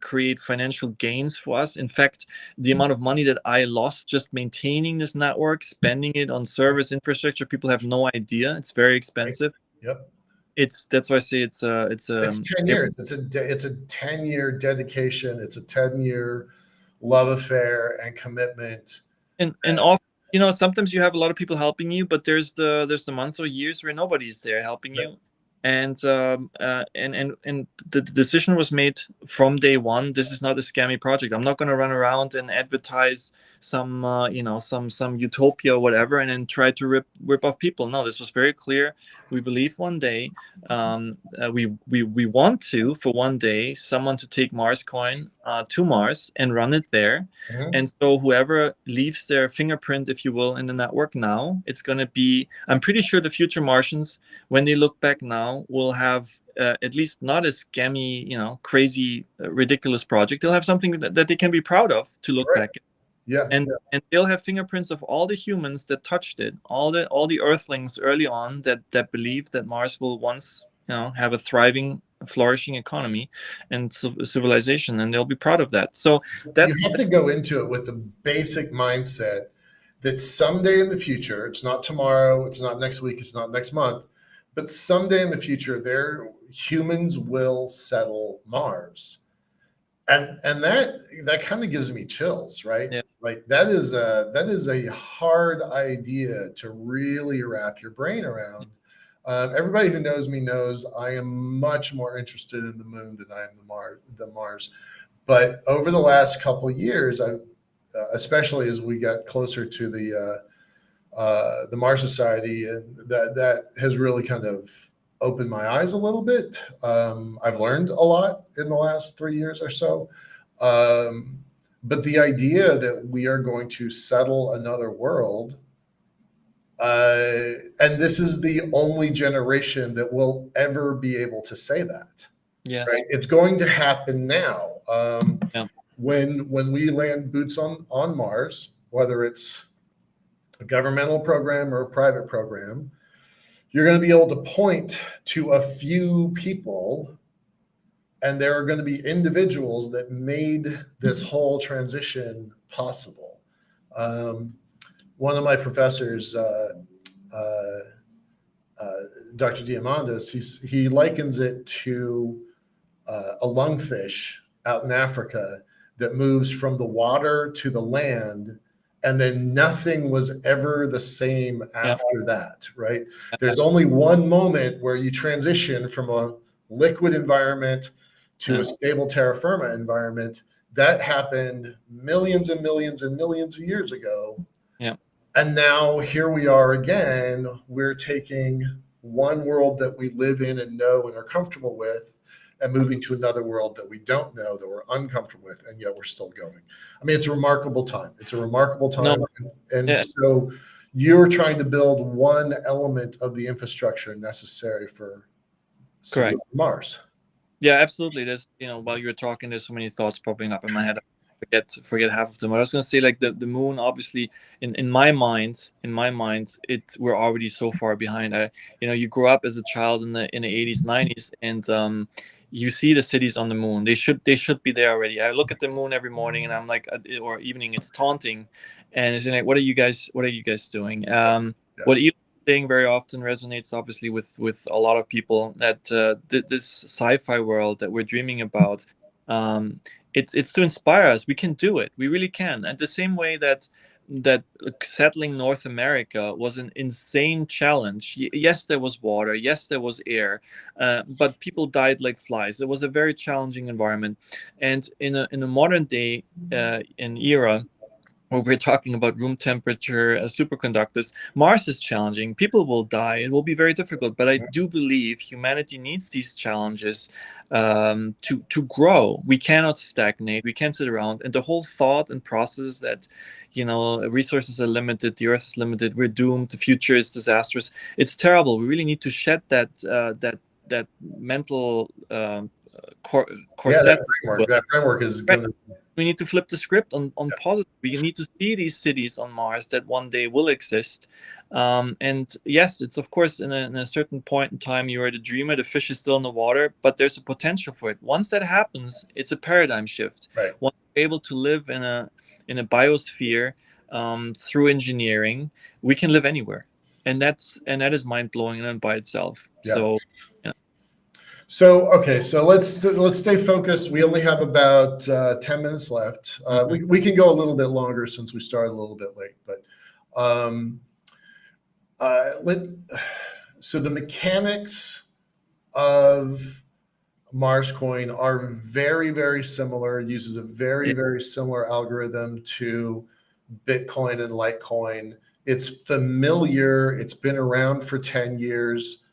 create financial gains for us. In fact, the amount of money that I lost just maintaining this network, spending it on service infrastructure, people have no idea. It's very expensive. Yep. That's why I say it's 10 years. It's a 10-year dedication. It's a 10-year love affair and commitment. And often, sometimes you have a lot of people helping you, but there's the months or years where nobody's there helping you. And the decision was made from day one. This is not a scammy project. I'm not going to run around and advertise some some utopia or whatever, and then try to rip off people. No, this was very clear. We believe one day, we want to, for one day, someone to take Mars coin to Mars and run it there. And so whoever leaves their fingerprint, if you will, in the network now, it's going to be, I'm pretty sure the future Martians, when they look back now, will have at least not a scammy, crazy, ridiculous project. They'll have something that they can be proud of to look back at. And they'll have fingerprints of all the humans that touched it, all the Earthlings early on that believe that Mars will once, have a thriving, flourishing economy and civilization, and they'll be proud of that. So that's, you have to go into it with the basic mindset that someday in the future, it's not tomorrow, it's not next week, it's not next month, but someday in the future, humans will settle Mars. And that kind of gives me chills, right? Yeah. Like that is a hard idea to really wrap your brain around. Everybody who knows me knows I am much more interested in the moon than I am the Mars. But over the last couple of years, especially as we got closer to the Mars Society, and that has really kind of opened my eyes a little bit. I've learned a lot in the last 3 years or so. But the idea that we are going to settle another world, and this is the only generation that will ever be able to say that. Yes. Right? It's going to happen now. When we land boots on Mars, whether it's a governmental program or a private program, you're going to be able to point to a few people, and there are going to be individuals that made this whole transition possible. One of my professors, Dr. Diamandis, he likens it to a lungfish out in Africa that moves from the water to the land, and then nothing was ever the same after that, right? There's only one moment where you transition from a liquid environment to a stable terra firma environment. That happened millions and millions and millions of years ago. Yeah. And now here we are again. We're taking one world that we live in and know and are comfortable with, and moving to another world that we don't know, that we're uncomfortable with, and yet we're still going. I mean, it's a remarkable time. It's a remarkable time. So you're trying to build one element of the infrastructure necessary for Mars. Yeah, absolutely. There's, while you're talking, there's so many thoughts popping up in my head. I forget half of them. I was going to say, like, the moon, obviously, in my mind, we're already so far behind. You grew up as a child in the 80s, 90s, and you see the cities on the moon. They should be there already. I look at the moon every morning, and I'm like, or evening, it's taunting, and it's like, what are you guys doing? What Elon's saying very often resonates, obviously, with a lot of people, that this sci-fi world that we're dreaming about, it's to inspire us. We can do it. We really can. And the same way that settling North America was an insane challenge. Yes, there was water. Yes, there was air, but people died like flies. It was a very challenging environment. And in a modern day, an era where we're talking about room temperature superconductors, Mars is challenging. People will die. It will be very difficult. But I do believe humanity needs these challenges to grow. We cannot stagnate. We can't sit around. And the whole thought and process that, resources are limited, the Earth is limited, we're doomed, the future is disastrous. It's terrible. We really need to shed that mental corset. That framework is going to. We need to flip the script on positive. We need to see these cities on Mars that one day will exist. And yes, it's of course in a certain point in time, you are the dreamer, the fish is still in the water, but there's a potential for it. Once that happens, it's a paradigm shift. Right. Once we're able to live in a biosphere through engineering, we can live anywhere. And that is mind-blowing by itself. Yeah. So So, okay, so let's stay focused. We only have about 10 minutes left. We can go a little bit longer since we started a little bit late, but Um, so the mechanics of Mars coin are very, very similar, uses a very, very similar algorithm to Bitcoin and Litecoin. It's familiar. It's been around for 10 years.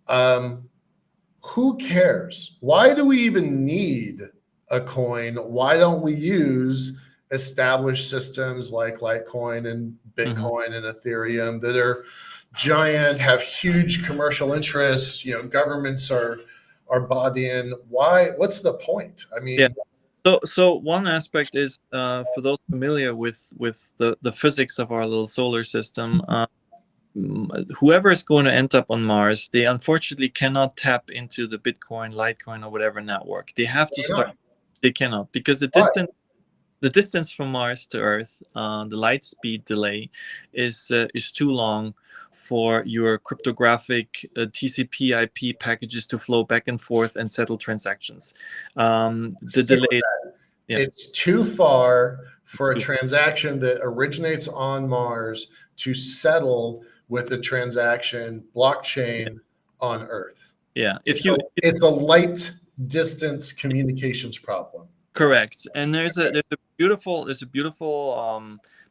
Who cares? Why do we even need a coin? Why don't we use established systems like Litecoin and Bitcoin and Ethereum that are giant, have huge commercial interests? Governments are bought in. Why? What's the point? I mean, Yeah. So one aspect is for those familiar with the physics of our little solar system. Whoever is going to end up on Mars, they unfortunately cannot tap into the Bitcoin, Litecoin, or whatever network. They have to start. They cannot, because the distance from Mars to Earth, the light speed delay, is too long for your cryptographic TCP/IP packages to flow back and forth and settle transactions. The delay. Yeah. It's too far for a transaction that originates on Mars to settle with a transaction blockchain on Earth. Yeah. It's a light distance communications problem. Correct. And there's a beautiful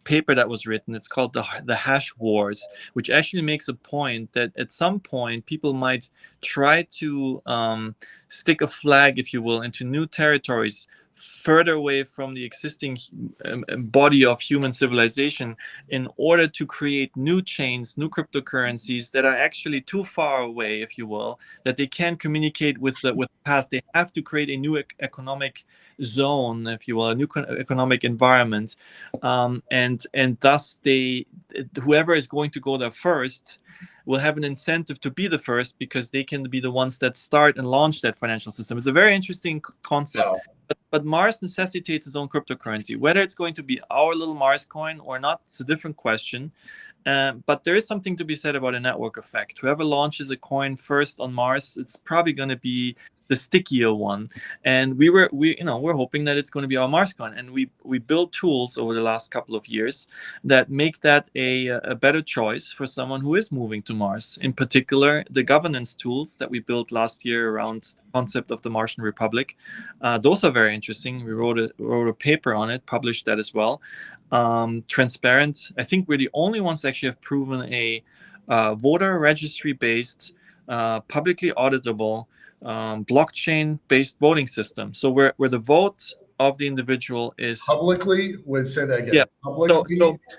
paper that was written. It's called the Hash Wars, which actually makes a point that at some point people might try to stick a flag, if you will, into new territories further away from the existing body of human civilization, in order to create new chains, new cryptocurrencies that are actually too far away, if you will, that they can't communicate with the past. They have to create a new economic zone, if you will, a new economic environment, and thus whoever is going to go there first will have an incentive to be the first, because they can be the ones that start and launch that financial system. It's a very interesting concept. Wow. But Mars necessitates its own cryptocurrency. Whether it's going to be our little Mars coin or not, it's a different question. But there is something to be said about a network effect. Whoever launches a coin first on Mars, it's probably going to be the stickier one. And we're hoping that it's going to be our Mars coin. And we built tools over the last couple of years that make that a better choice for someone who is moving to Mars. In particular, the governance tools that we built last year around the concept of the Martian Republic. Those are very interesting. We wrote a paper on it, published that as well. Transparent. I think we're the only ones that actually have proven a voter registry based, publicly auditable, blockchain-based voting system. So where the vote of the individual is publicly. Would say that again. Yeah. Publicly.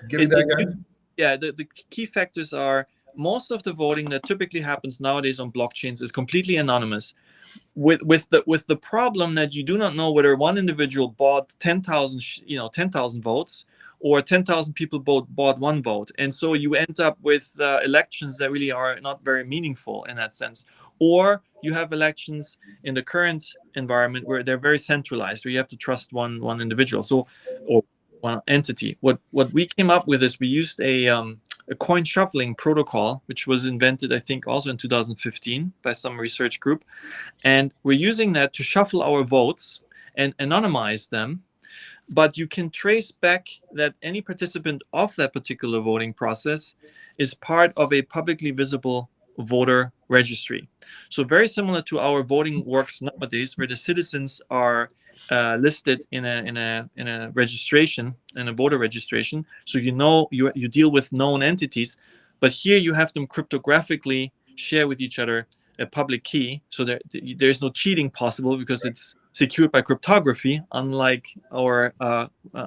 Give me that again. Yeah. The key factors are, most of the voting that typically happens nowadays on blockchains is completely anonymous, with the problem that you do not know whether one individual bought 10,000 votes, or 10,000 people bought one vote. And so you end up with elections that really are not very meaningful in that sense. Or you have elections in the current environment where they're very centralized, where you have to trust one individual, or one entity. What we came up with is we used a coin shuffling protocol, which was invented, I think, also in 2015 by some research group. And we're using that to shuffle our votes and anonymize them. But you can trace back that any participant of that particular voting process is part of a publicly visible voter registry. So very similar to our voting works nowadays, where the citizens are listed in a registration, in a voter registration. So you deal with known entities, but here you have them cryptographically share with each other a public key, so there's no cheating possible, because it's secured by cryptography, unlike our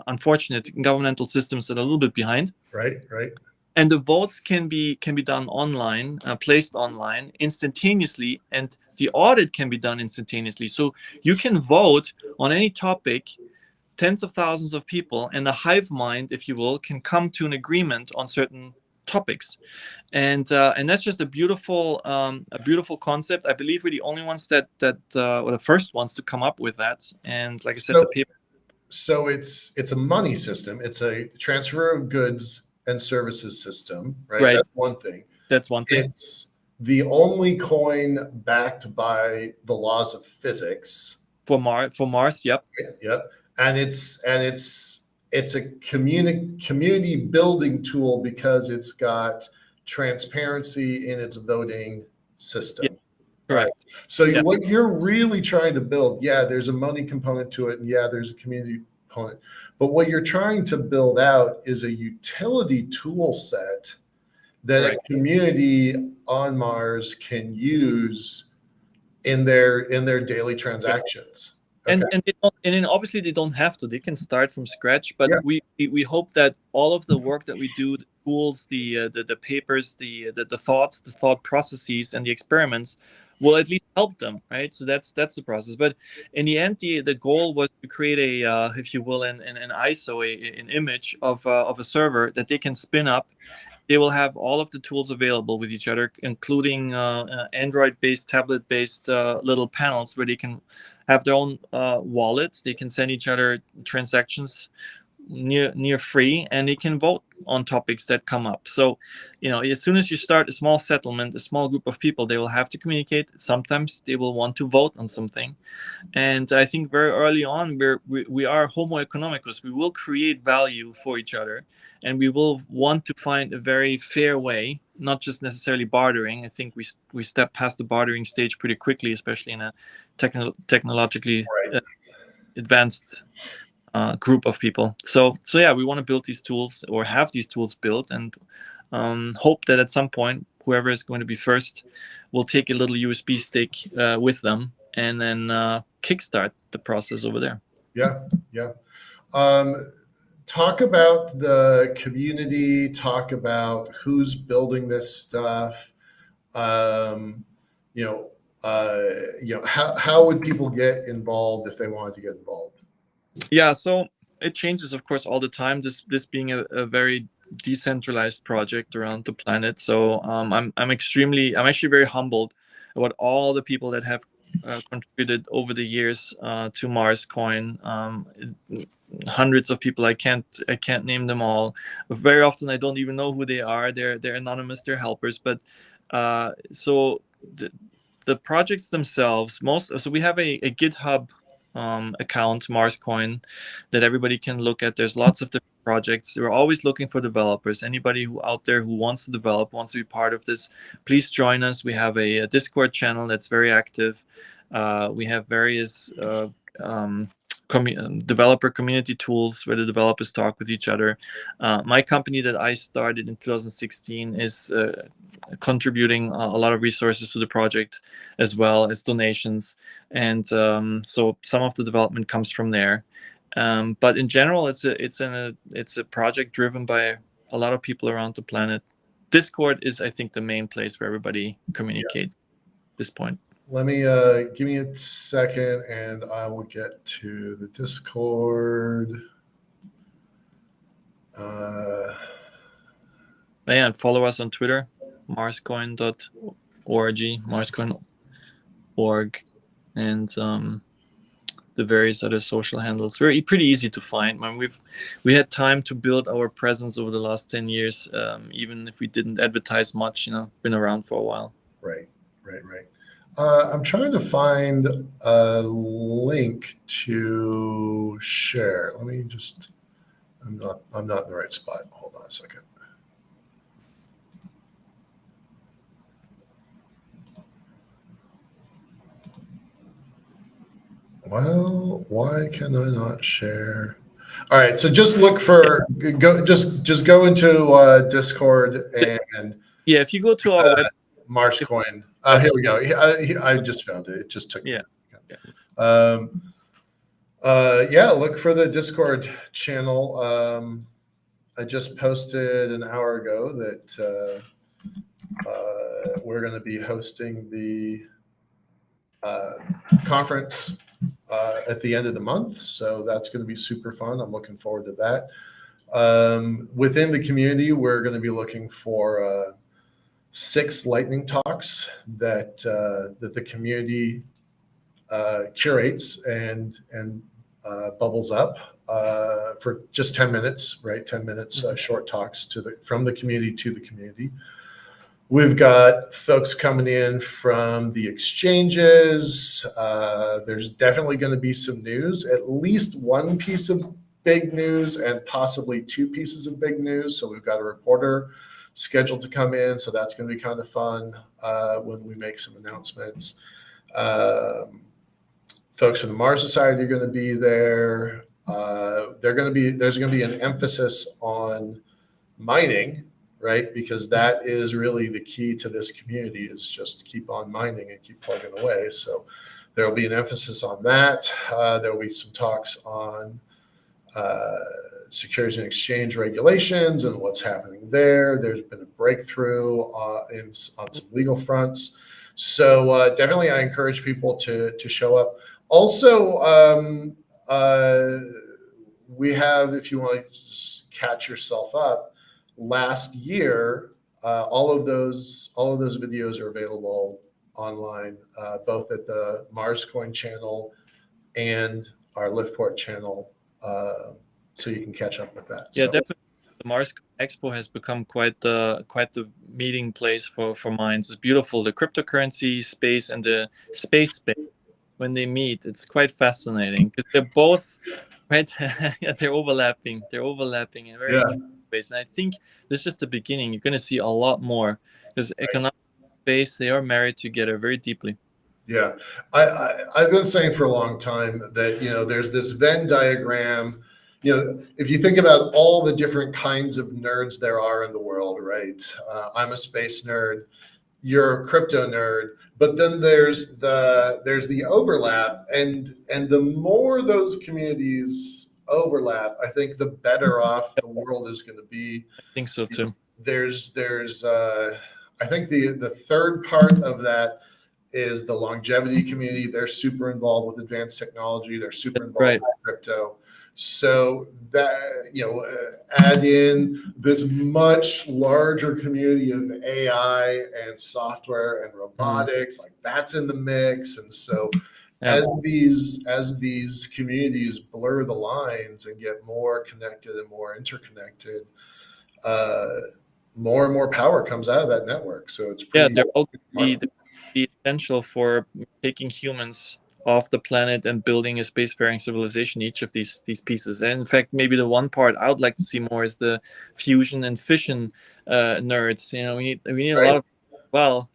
unfortunate governmental systems that are a little bit behind. Right. And the votes can be done online, placed online instantaneously, and the audit can be done instantaneously. So you can vote on any topic, tens of thousands of people, and the hive mind, if you will, can come to an agreement on certain topics, and that's just a beautiful concept. I believe we're the only ones or the first ones to come up with that. And like I said, the paper. So it's a money system. It's a transfer of goods and services system, right? That's one thing. It's the only coin backed by the laws of physics for Mars. Yep. Yep. And it's it's a community building tool because it's got transparency in its voting system. Yeah, correct. So Yeah. what you're really trying to build, there's a money component to it, and there's a community component. But what you're trying to build out is a utility tool set that a community on Mars can use in their daily transactions. And they don't, and then obviously they don't have to. They can start from scratch. But we hope that all of the work that we do, the tools, the papers, the thoughts, the thought processes, and the experiments will at least help them, right? So that's the process. But in the end, the goal was to create a, if you will, an ISO, an image of a server that they can spin up. They will have all of the tools available with each other, including Android-based, tablet-based little panels where they can have their own wallets. They can send each other transactions near free, and they can vote on topics that come up. So, as soon as you start a small settlement, a small group of people, they will have to communicate. Sometimes they will want to vote on something. And I think very early on, we are homo economicus. We will create value for each other, and we will want to find a very fair way, not just necessarily bartering. I think we step past the bartering stage pretty quickly, especially in a technologically advanced group of people. So yeah, we want to build these tools, or have these tools built, and hope that at some point, whoever is going to be first will take a little USB stick with them, and then kickstart the process over there. Yeah. Talk about the community. Talk about who's building this stuff. How would people get involved if they wanted to get involved? Yeah, so it changes, of course, all the time. This being a very decentralized project around the planet. So I'm actually very humbled about all the people that have contributed over the years to Mars Coin. Hundreds of people. I can't name them all. Very often I don't even know who they are. They're anonymous. They're helpers. But so the projects themselves, so we have a GitHub account, Mars Coin, that everybody can look at. There's lots of different projects. We're always looking for developers. Anybody who out there who wants to develop, wants to be part of this, please join us. We have a Discord channel that's very active. We have various developer community tools where the developers talk with each other. My company that I started in 2016 is contributing a lot of resources to the project, as well as donations, and so some of the development comes from there. But in general, it's a project driven by a lot of people around the planet. Discord is, I think, the main place where everybody communicates at this point. Let me give me a second, and I will get to the Discord. And follow us on Twitter, marscoin.org, marscoin.org, and the various other social handles. Pretty easy to find. I mean, we had time to build our presence over the last 10 years, even if we didn't advertise much. Been around for a while. Right. I'm trying to find a link to share. Let me just. I'm not in the right spot. Hold on a second. Well, why can I not share? All right, so just look for just go into Discord and if you go to our web, Mars Coin. Here we go. I just found it. It just took me. Look for the Discord channel. I just posted an hour ago that we're going to be hosting the conference at the end of the month. So that's going to be super fun. I'm looking forward to that. Within the community, we're going to be looking for 6 lightning talks that the community curates and bubbles up for just 10 minutes, right? 10 minutes, short talks from the community to the community. We've got folks coming in from the exchanges. There's definitely going to be some news, at least one piece of big news and possibly 2 pieces of big news. So we've got a reporter scheduled to come in. So that's going to be kind of fun when we make some announcements. Folks from the Mars Society are going to be there. There's going to be an emphasis on mining, right? Because that is really the key to this community, is just keep on mining and keep plugging away. So there will be an emphasis on that. There will be some talks on securities and exchange regulations and what's happening there. There's been a breakthrough on some legal fronts. So definitely I encourage people to show up. Also, we have, if you want to just catch yourself up, last year, all of those videos are available online, both at the Mars Coin channel and our Liftport channel, so you can catch up with that. Yeah, definitely. The Mars Expo has become quite the meeting place for minds. It's beautiful. The cryptocurrency space and the space when they meet, it's quite fascinating because they're both right. Yeah, they're overlapping in very interesting ways. And I think this is just the beginning. You're going to see a lot more because economic space, they are married together very deeply. Yeah, I've been saying for a long time that, there's this Venn diagram. If you think about all the different kinds of nerds there are in the world, right? I'm a space nerd, you're a crypto nerd, but then there's the overlap, and the more those communities overlap, I think the better off the world is going to be. I think so too. There's I think the third part of that is the longevity community. They're super involved with advanced technology. They're super involved with crypto. So that, add in this much larger community of AI and software and robotics, like that's in the mix. And so as these communities blur the lines and get more connected and more interconnected, more and more power comes out of that network. So it's pretty they're all be essential for taking humans off the planet and building a spacefaring civilization, each of these pieces. And in fact, maybe the one part I would like to see more is the fusion and fission nerds. We need a lot of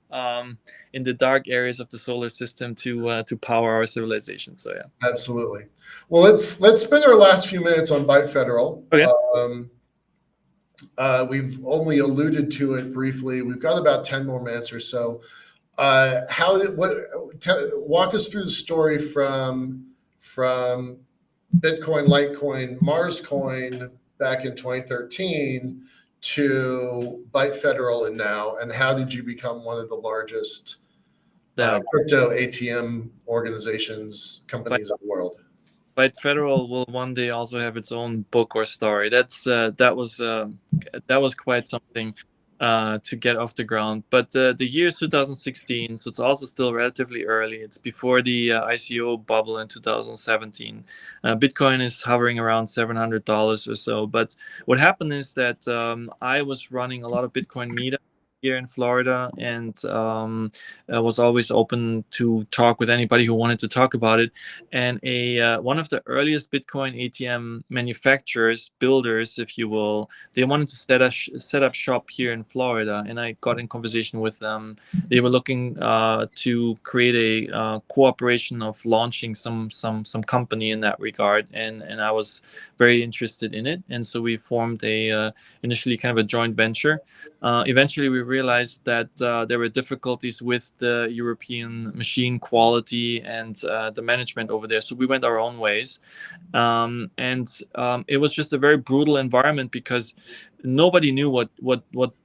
in the dark areas of the solar system to power our civilization. So yeah, absolutely. Well, let's spend our last few minutes on Byte Federal. Okay. We've only alluded to it briefly. We've got about 10 more minutes or so. Walk us through the story from Bitcoin, Litecoin, Mars Coin back in 2013 to Byte Federal and now, and how did you become one of the largest crypto ATM companies in the world? Byte Federal will one day also have its own book or story. That was quite something to get off the ground. But the year is 2016, so it's also still relatively early. It's before the ICO bubble in 2017. Bitcoin is hovering around $700 or so. But what happened is that I was running a lot of Bitcoin meetups here in Florida, and I was always open to talk with anybody who wanted to talk about it. And one of the earliest Bitcoin ATM manufacturers, builders, if you will, they wanted to set up shop here in Florida, and I got in conversation with them. They were looking to create a cooperation of launching some company in that regard, and I was very interested in it. And so we formed initially kind of a joint venture. Eventually, we realized that there were difficulties with the European machine quality and the management over there. So we went our own ways. And it was just a very brutal environment because nobody knew what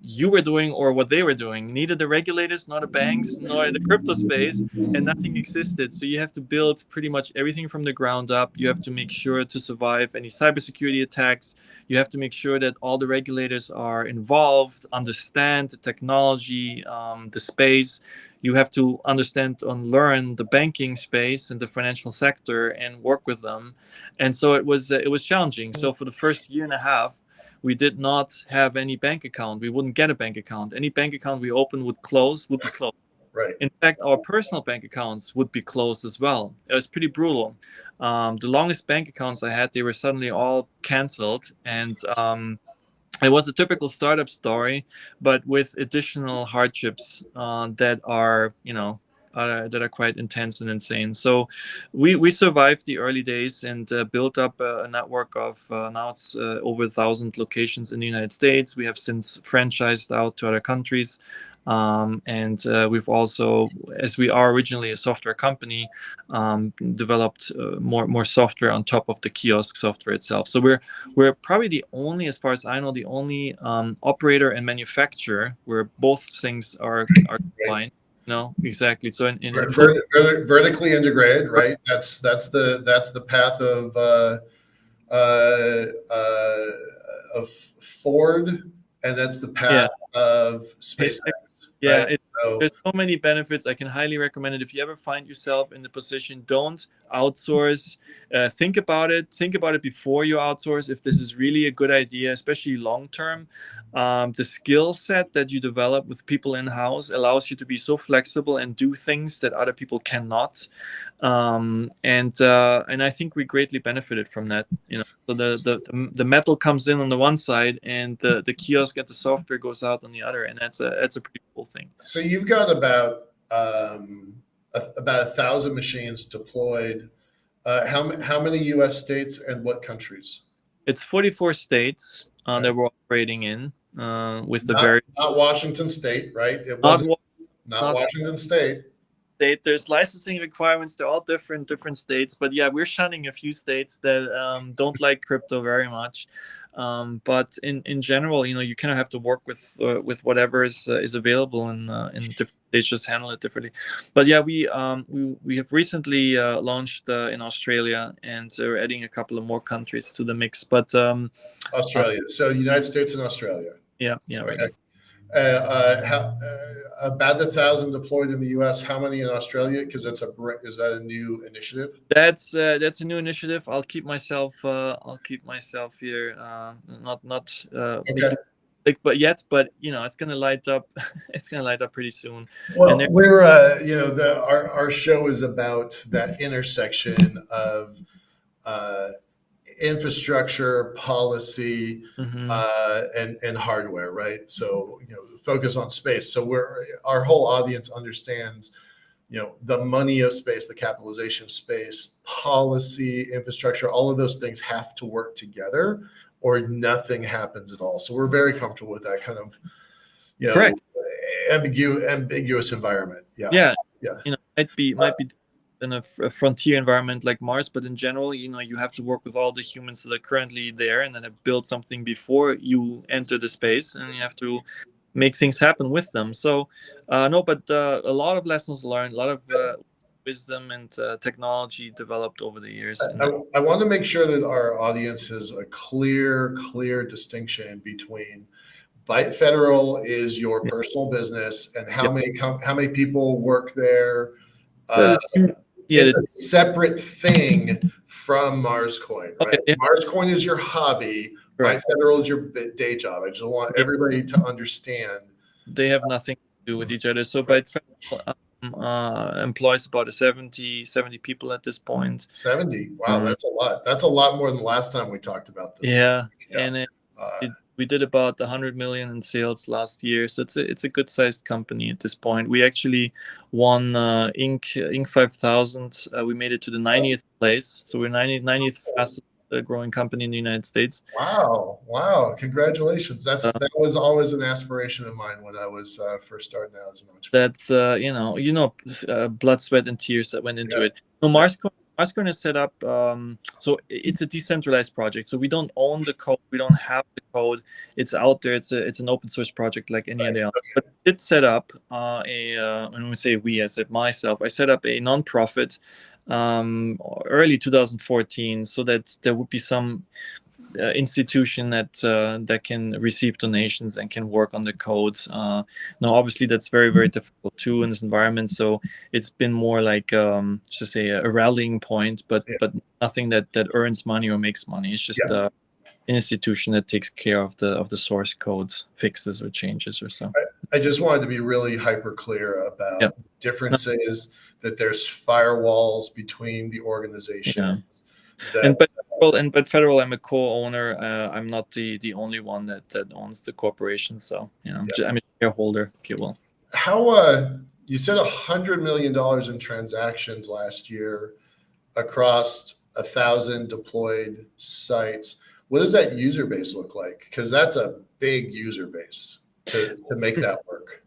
you were doing or what they were doing. Neither the regulators, nor the banks, nor the crypto space, and nothing existed. So you have to build pretty much everything from the ground up. You have to make sure to survive any cybersecurity attacks. You have to make sure that all the regulators are involved, understand the technology, the space. You have to understand and learn the banking space and the financial sector and work with them. And so it was challenging. So for the first year and a half, we did not have any bank account. We wouldn't get a bank account. Any bank account we opened would be closed. right. In fact, our personal bank accounts would be closed as well. It was pretty brutal. The longest bank accounts I had, they were suddenly all canceled, and it was a typical startup story, but with additional hardships that are, that are quite intense and insane. So we survived the early days and built up a network of now it's over 1,000 locations in the United States. We have since franchised out to other countries. And we've also, as we are originally a software company, developed more software on top of the kiosk software itself. So we're probably the only, as far as I know, the only operator and manufacturer where both things are combined. No, exactly. So in full, Vertically integrated, right? That's the path of Ford, and that's the path of SpaceX. Yeah, Right? there's so many benefits. I can highly recommend it. If you ever find yourself in the position, don't outsource. Think about it. Think about it before you outsource. If this is really a good idea, especially long term, the skill set that you develop with people in house allows you to be so flexible and do things that other people cannot. And I think we greatly benefited from that. So the metal comes in on the one side, and the kiosk and the software goes out on the other, and that's a pretty cool thing. So you've got about 1,000 machines deployed. How many U.S. states and what countries? It's 44 states that we're operating in with the not Washington State, right? It not wasn't not Washington State. There's licensing requirements. They're all different states, but yeah, we're shunning a few states that don't like crypto very much. But in general, you kind of have to work with whatever is available in different states. Just handle it differently. But yeah, we have recently launched in Australia, and we're adding a couple of more countries to the mix. But Australia, so United States and Australia. Yeah, okay. Right. About 1,000 deployed in the U.S. How many in Australia? Because is that a new initiative? That's a new initiative. I'll keep myself here. Not okay. But it's gonna light up. It's gonna light up pretty soon. Well, we're our show is about that intersection of infrastructure, policy, and hardware, right? So focus on space. So our whole audience understands the money of space, the capitalization of space, policy, infrastructure, all of those things have to work together or nothing happens at all. So we're very comfortable with that kind of correct ambiguous environment. Yeah might be in a frontier environment like Mars, but in general, you have to work with all the humans that are currently there and then have built something before you enter the space, and you have to make things happen with them. So a lot of lessons learned, a lot of wisdom and technology developed over the years. I want to make sure that our audience has a clear distinction between Byte Federal is your personal business, and how many people work there. It's a separate thing from MarsCoin, right? Okay. MarsCoin is your hobby. Byte Federal is your day job. I just want everybody to understand. They have nothing to do with each other. So Byte Federal employs about 70 people at this point. 70? Wow, that's a lot. That's a lot more than the last time we talked about this. Yeah. And we did about 100 million in sales last year, so it's a good sized company at this point. We actually won Inc. 5000. We made it to the 90th place, so we're 90th fastest growing company in the United States. Wow! Congratulations. That was always an aspiration of mine when I was first starting out as an entrepreneur. That's blood, sweat, and tears that went into it. No, MarsCoin is set up, so it's a decentralized project. So we don't own the code, we don't have the code. It's out there. It's an open source project like any other. But it set up when we say we, I said myself, I set up a nonprofit early 2014, so that there would be some institution that can receive donations and can work on the codes. Now, obviously, that's very, very difficult too in this environment. So it's been more like just say a rallying point, but nothing that earns money or makes money. It's just an institution that takes care of the source codes, fixes or changes or something. I just wanted to be really hyper clear about Yep. differences, that there's firewalls between the organizations. And That but federal, I'm a co-owner. I'm not the only one that owns the corporation. So I'm a shareholder, if you will. how you said $100 million in transactions last year across 1,000 deployed sites. What does that user base look like? Because that's a big user base to make that work.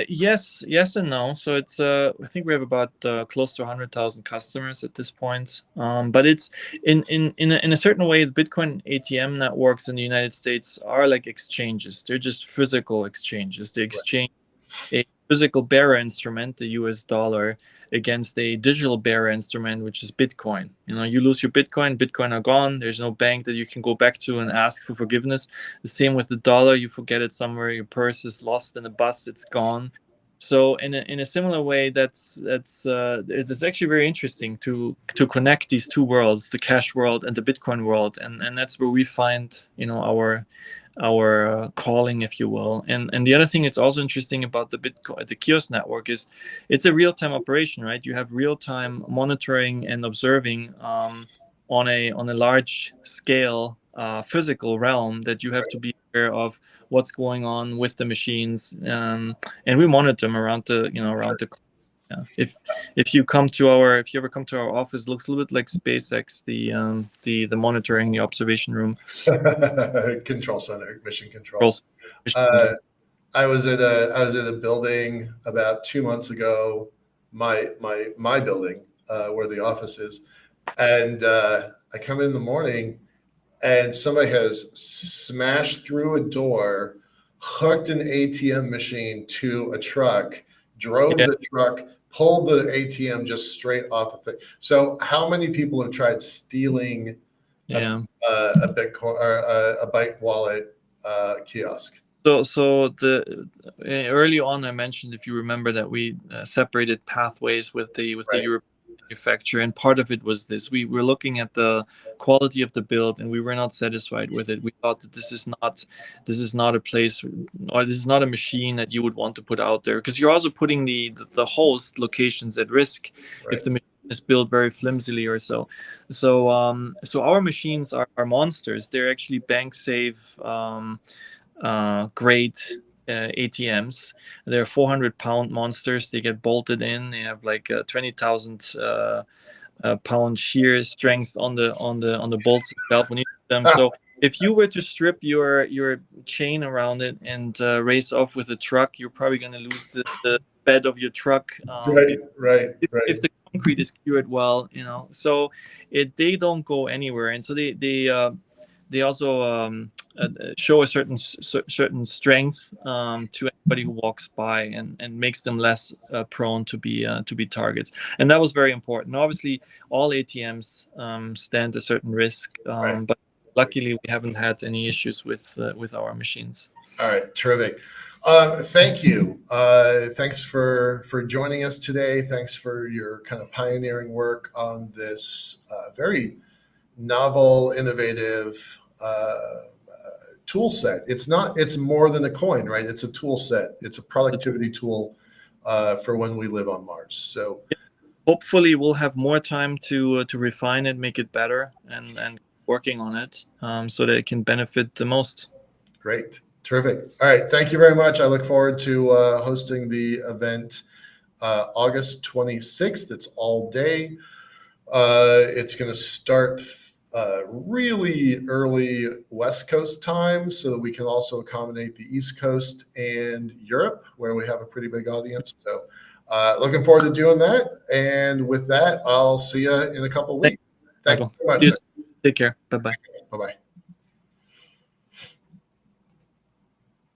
Yes and no. So it's I think we have about close to 100,000 customers at this point. But it's in a certain way, the Bitcoin ATM networks in the United States are like exchanges. They're just physical exchanges. They exchange a physical bearer instrument, the US dollar, against a digital bearer instrument, which is Bitcoin. You lose your Bitcoin are gone. There's no bank that you can go back to and ask for forgiveness. The same with the dollar. You forget it somewhere, your purse is lost in a bus, it's gone. So in a similar way, it's actually very interesting to connect these two worlds, the cash world and the Bitcoin world, and that's where we find our calling, if you will. And the other thing it's also interesting about the kiosk network is it's a real-time operation, right? You have real-time monitoring and observing on a large scale physical realm that you have to be aware of what's going on with the machines, and we monitor them around the yeah. If you ever come to our office, it looks a little bit like SpaceX, the monitoring, the observation room. Control center, mission control. I was at a building about 2 months ago, my building where the office is, and I come in the morning, and somebody has smashed through a door, hooked an ATM machine to a truck, drove the truck, pulled the ATM just straight off the thing. So how many people have tried stealing a Bitcoin or a Byte wallet kiosk? So early on, I mentioned, if you remember, that we separated pathways with the European manufacturer, and part of it was this: we were looking at the quality of the build, and we were not satisfied with it. We thought that this is not a place, or this is not a machine that you would want to put out there, because you're also putting the host locations at risk if the machine is built very flimsily or so. So our machines are monsters. They're actually bank safe. Great ATMs. They're 400-pound monsters. They get bolted in. They have like 20,000 pound shear strength on the bolts itself when you use them. So if you were to strip your chain around it and race off with a truck, you're probably going to lose the bed of your truck. If the concrete is cured well, so they don't go anywhere, and so they also show a certain strength to anybody who walks by, and makes them less prone to be targets. And that was very important. Obviously, all ATMs stand a certain risk, but luckily we haven't had any issues with our machines. All right, terrific. Thank you. Thanks for joining us today. Thanks for your kind of pioneering work on this very novel, innovative tool set. It's more than a coin, right? It's a tool set. It's a productivity tool for when we live on Mars. So hopefully we'll have more time to refine it, make it better, and working on it so that it can benefit the most. Great. Terrific. All right. Thank you very much. I look forward to hosting the event August 26th. It's all day. It's going to start really early West Coast time so that we can also accommodate the East Coast and Europe, where we have a pretty big audience. So looking forward to doing that. And with that, I'll see you in a couple of weeks. Thank you so much. Take care. Bye-bye. Bye-bye.